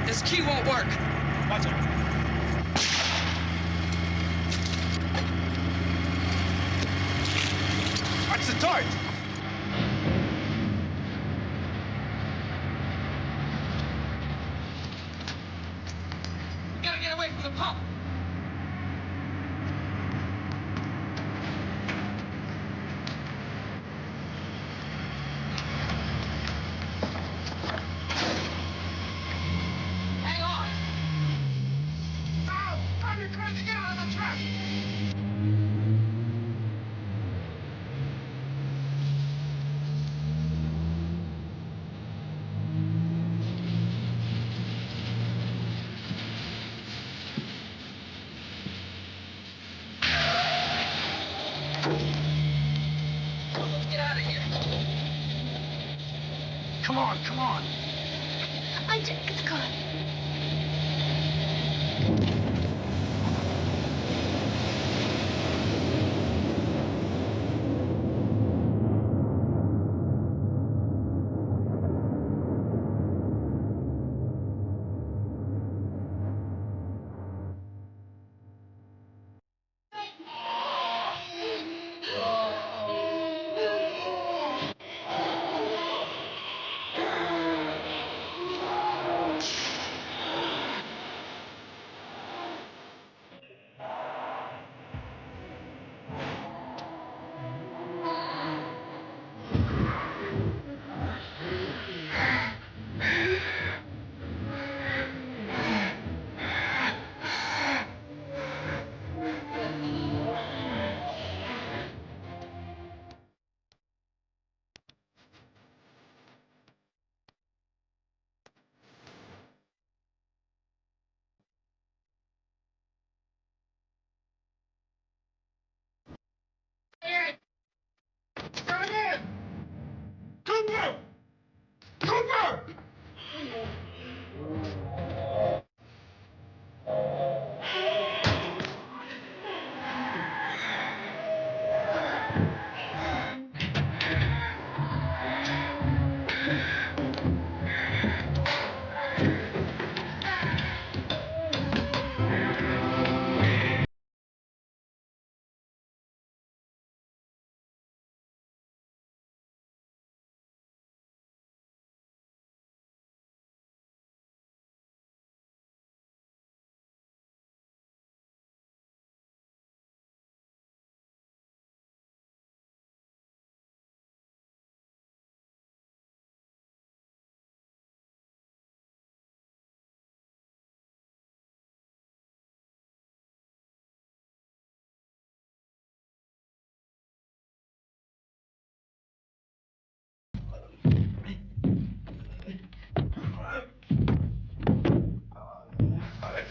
This key won't work. Watch it. Watch the torch. We gotta get away from the pump. Hang on. Ow! I'm trying to get out of the trap. Let's get out of here. Come on, come on. I'm Jack's car. Cooper! Cooper!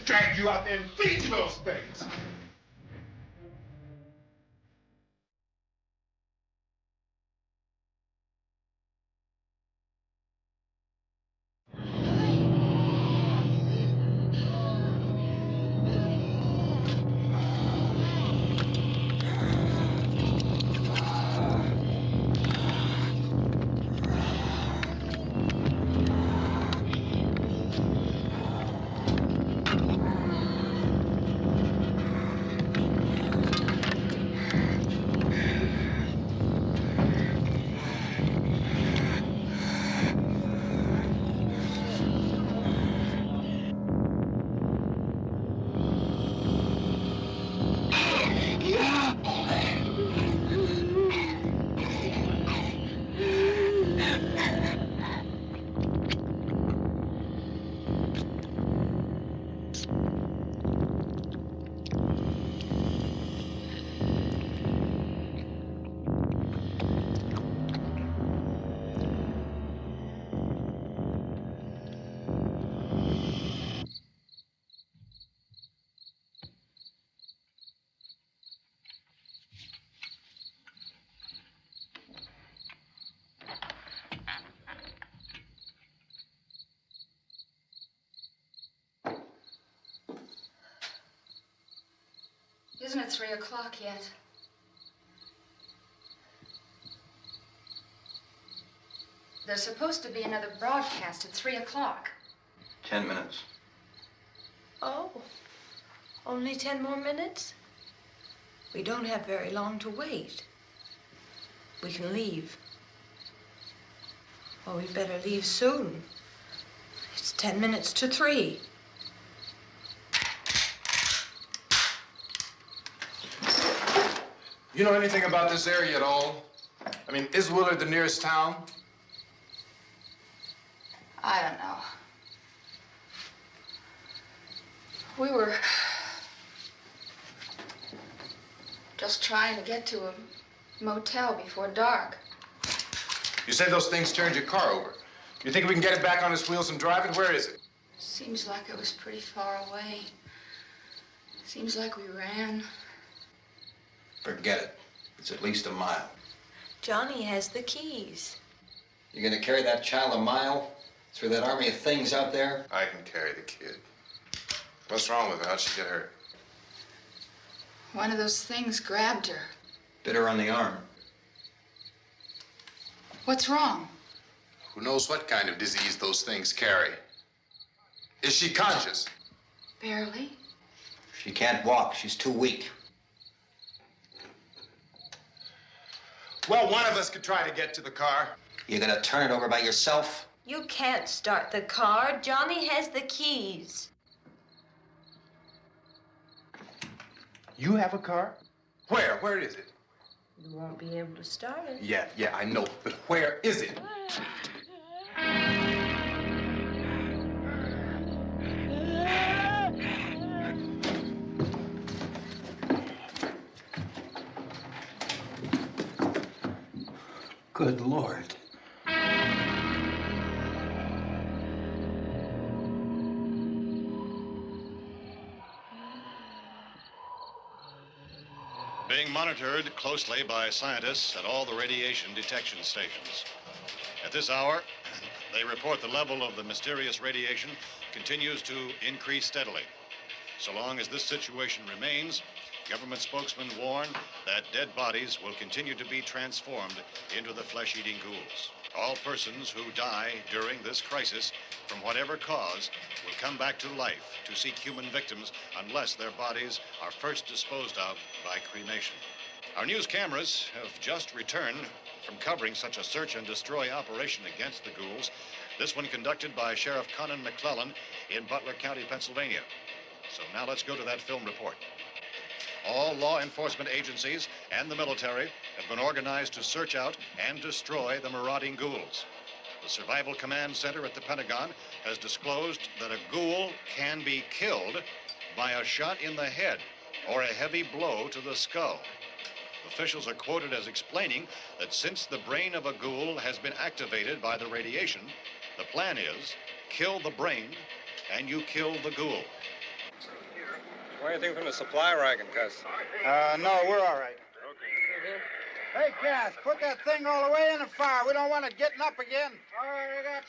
Drag you out there and feed you those things. Isn't it 3 o'clock yet? There's supposed to be another broadcast at 3 o'clock. 10 minutes. Oh, only 10 more minutes? We don't have very long to wait. We can leave. Oh, we'd better leave soon. It's 10 minutes to 3. You know anything about this area at all? I mean, is Willard the nearest town? I don't know. We were just trying to get to a motel before dark. You said those things turned your car over. You think we can get it back on its wheels and drive it? Where is it? Seems like it was pretty far away. Seems like we ran. Forget it. It's at least a mile. Johnny has the keys. You gonna carry that child a mile through that army of things out there? I can carry the kid. What's wrong with her? How'd she get hurt? One of those things grabbed her. Bit her on the arm. What's wrong? Who knows what kind of disease those things carry? Is she conscious? Barely. She can't walk. She's too weak. Well, one of us could try to get to the car. You gonna turn it over by yourself? You can't start the car. Johnny has the keys. You have a car? Where? Where is it? You won't be able to start it. Yeah, I know. But where is it? Good Lord. Being monitored closely by scientists at all the radiation detection stations. At this hour, they report the level of the mysterious radiation continues to increase steadily. So long as this situation remains, government spokesmen warn that dead bodies will continue to be transformed into the flesh-eating ghouls. All persons who die during this crisis, from whatever cause, will come back to life to seek human victims unless their bodies are first disposed of by cremation. Our news cameras have just returned from covering such a search and destroy operation against the ghouls, this one conducted by Sheriff Conan McClellan in Butler County, Pennsylvania. So now let's go to that film report. All law enforcement agencies and the military have been organized to search out and destroy the marauding ghouls. The Survival Command Center at the Pentagon has disclosed that a ghoul can be killed by a shot in the head or a heavy blow to the skull. Officials are quoted as explaining that since the brain of a ghoul has been activated by the radiation, the plan is kill the brain and you kill the ghoul. Want anything from the supply wagon, Cuz? No, we're all right. Hey, Cass, put that thing all the way in the fire. We don't want it getting up again. All right, I got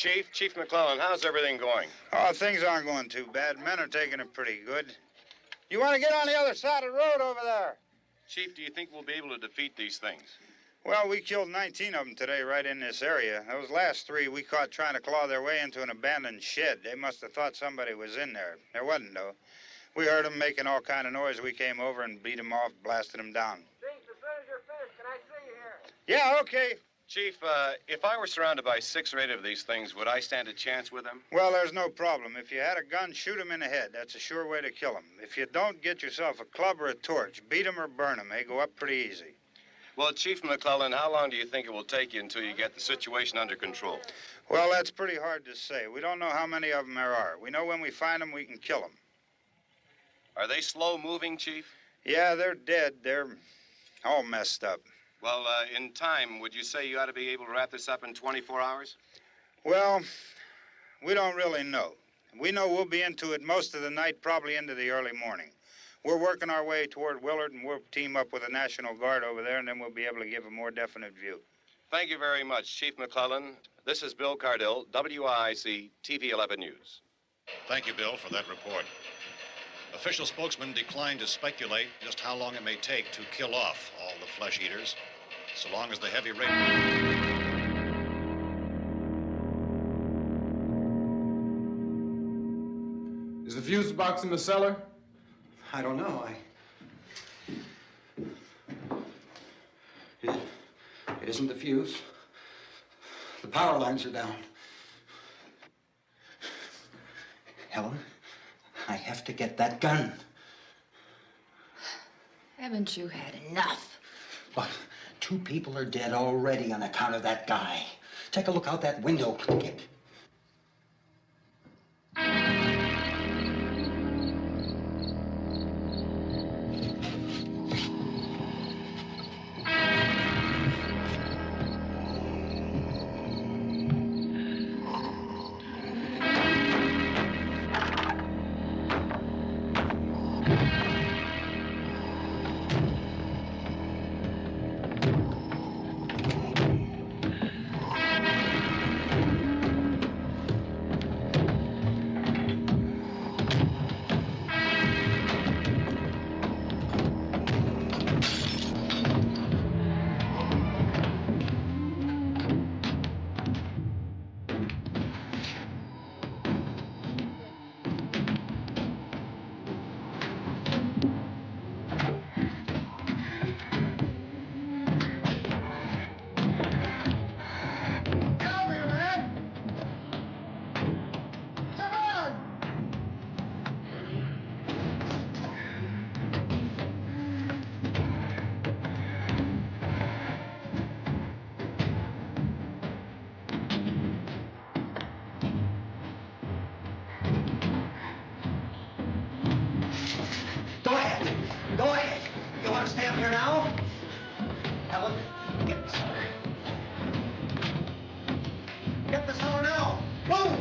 you. Chief McClellan, how's everything going? Oh, things aren't going too bad. Men are taking it pretty good. You want to get on the other side of the road over there? Chief, do you think we'll be able to defeat these things? Well, we killed 19 of them today right in this area. Those last 3 we caught trying to claw their way into an abandoned shed. They must have thought somebody was in there. There wasn't, though. We heard them making all kind of noise. We came over and beat them off, blasted them down. Chief, as soon as you're finished, can I see you here? Yeah, okay. Chief, if I were surrounded by 6 or 8 of these things, would I stand a chance with them? Well, there's no problem. If you had a gun, shoot him in the head. That's a sure way to kill him. If you don't, get yourself a club or a torch. Beat him or burn him. They go up pretty easy. Well, Chief McClellan, how long do you think it will take you until you get the situation under control? Well, that's pretty hard to say. We don't know how many of them there are. We know when we find them, we can kill them. Are they slow-moving, Chief? Yeah, they're dead. They're all messed up. Well, in time, would you say you ought to be able to wrap this up in 24 hours? Well, we don't really know. We know we'll be into it most of the night, probably into the early morning. We're working our way toward Willard, and we'll team up with the National Guard over there, and then we'll be able to give a more definite view. Thank you very much, Chief McClellan. This is Bill Cardill, WIC TV 11 News. Thank you, Bill, for that report. Official spokesman declined to speculate just how long it may take to kill off all the flesh eaters, so long as the heavy rain... Is the fuse box in the cellar? I don't know. It isn't the fuse. The power lines are down. Helen, I have to get that gun. Haven't you had enough? But 2 people are dead already on account of that guy. Take a look out that window. Get... Go ahead. You want to stay up here now? Helen, get the cellar. Get the cellar now. Move!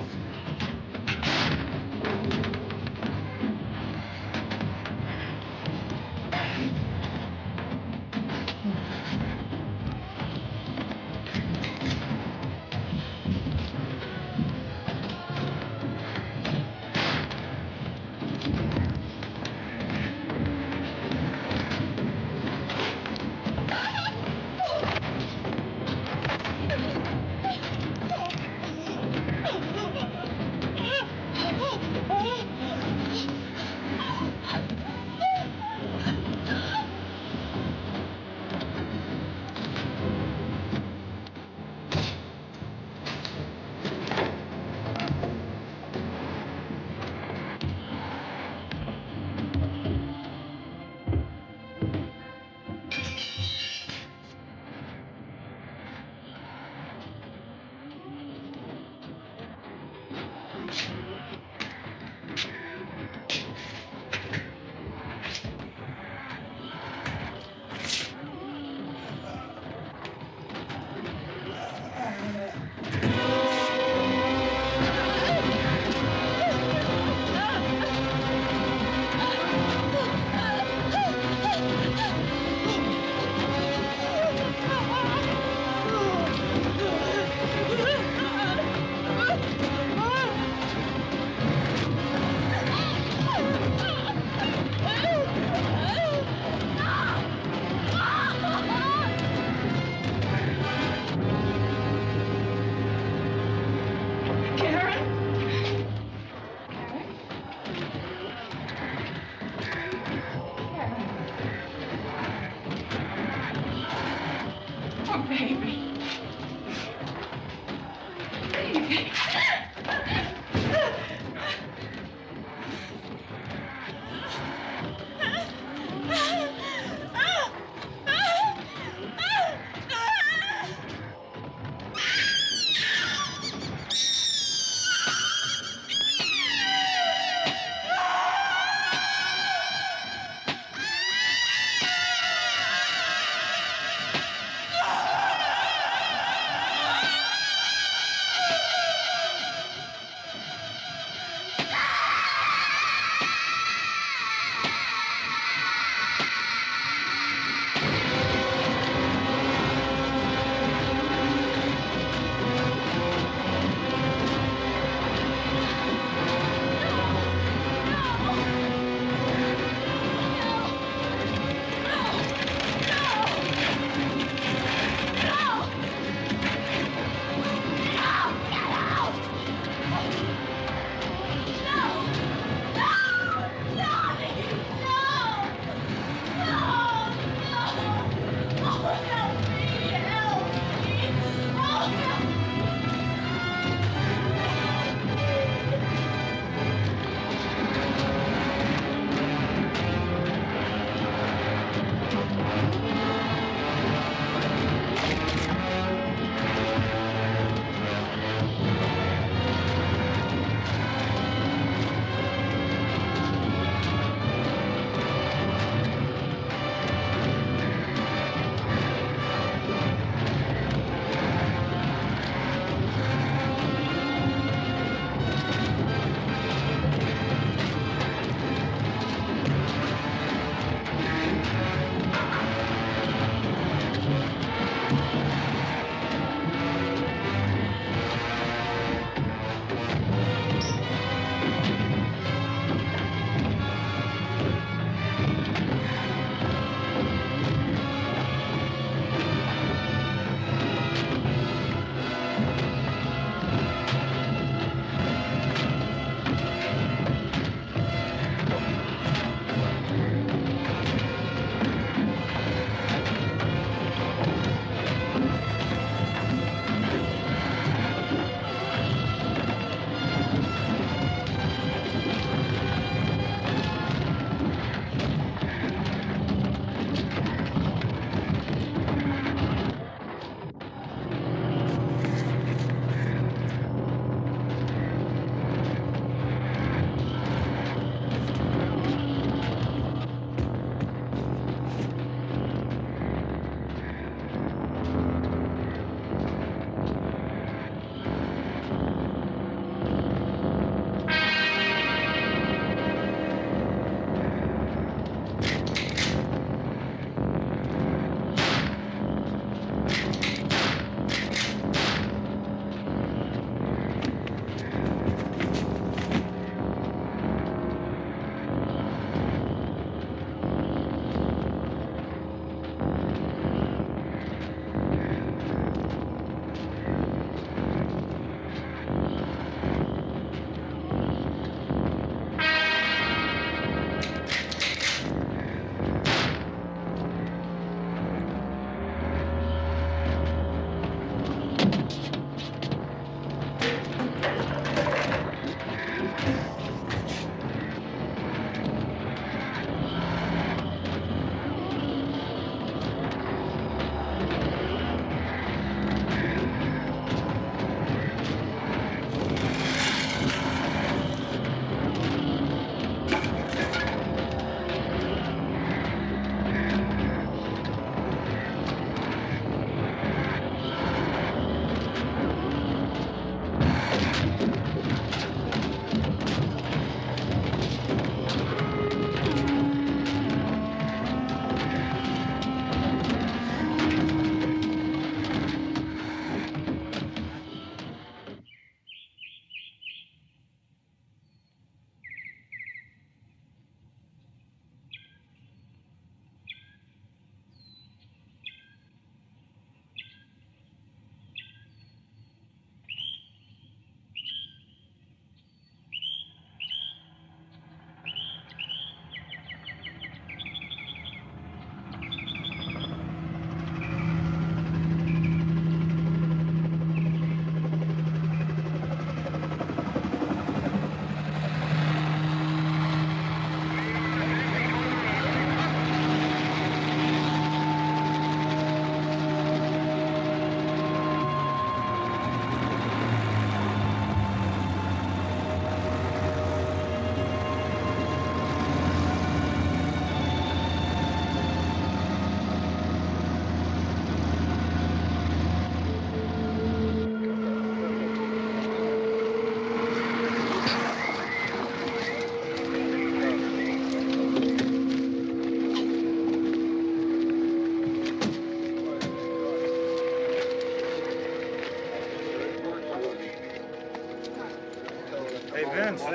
Oh, baby.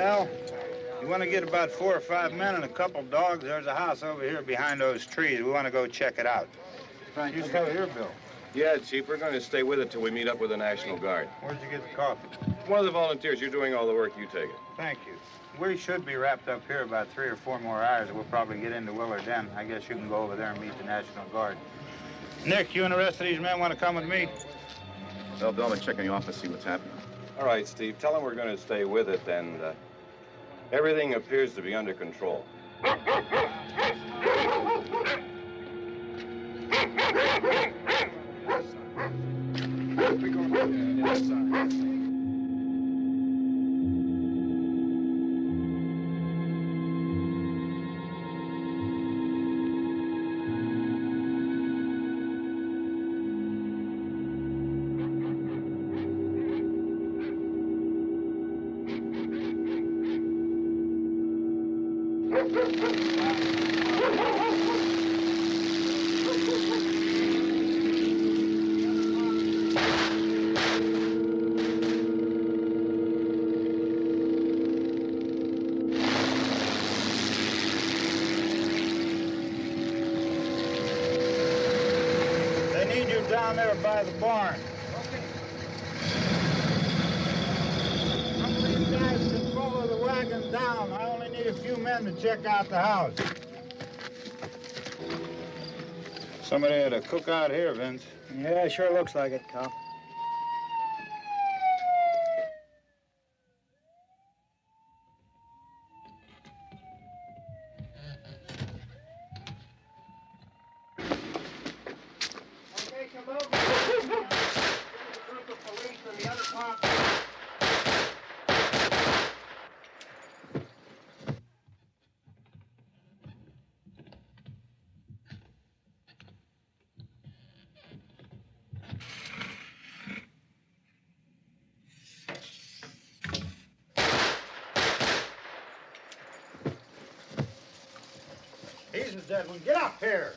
Well, you want to get about 4 or 5 men and a couple dogs, there's a house over here behind those trees. We want to go check it out. Frank, You stay here, Bill. Yeah, Chief, we're going to stay with it till we meet up with the National Guard. Where'd you get the coffee? One of the volunteers, you're doing all the work, you take it. Thank you. We should be wrapped up here about 3 or 4 more hours. We'll probably get into Willard then. I guess you can go over there and meet the National Guard. Nick, you and the rest of these men want to come with me? Well, Bill, I'm going to check in the office, see what's happening. All right, Steve, tell them we're going to stay with it, and everything appears to be under control. They need you down there by the barn. Some of these guys can follow the wagon down. I only need a few men to check out the house. Somebody had a cookout here, Vince. Yeah, sure looks like it, Cop. Okay, come over. There's a group of police and the other cops. He's the dead one. Get up here.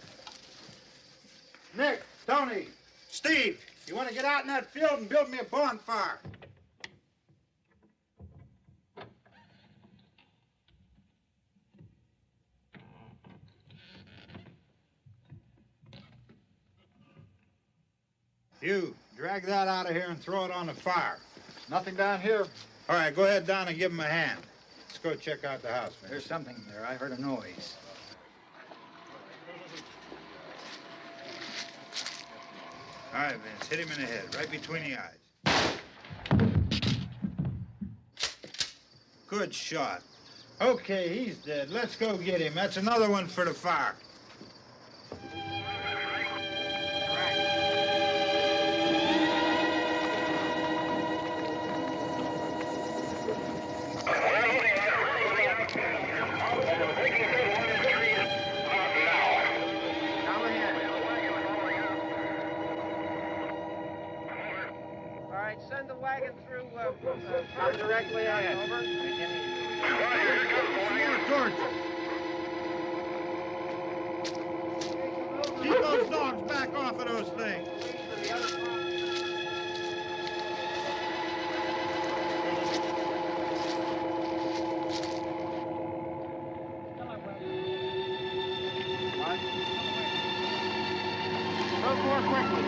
Nick, Tony, Steve, you want to get out in that field and build me a bonfire? You, drag that out of here and throw it on the fire. Nothing down here. All right, go ahead down and give him a hand. Let's go check out the house, man. There's something there. I heard a noise. All right, Vince, hit him in the head, right between the eyes. Good shot. Okay, he's dead. Let's go get him. That's another one for the fire. All right, send the wagon through directly out. Over. Keep those dogs back off of those things. Move more quickly.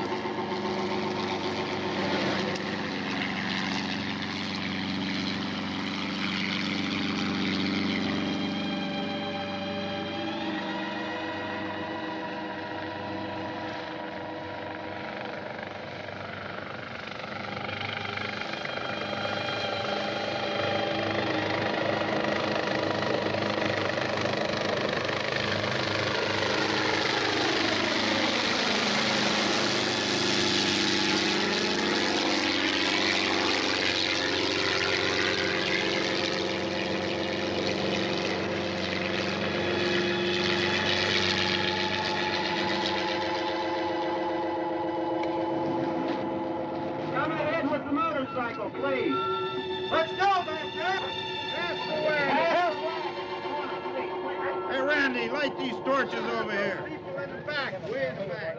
Come ahead with the motorcycle, please. Let's go back there. That's the way. Hey, Randy, light these torches over here. People in the back, way in the back.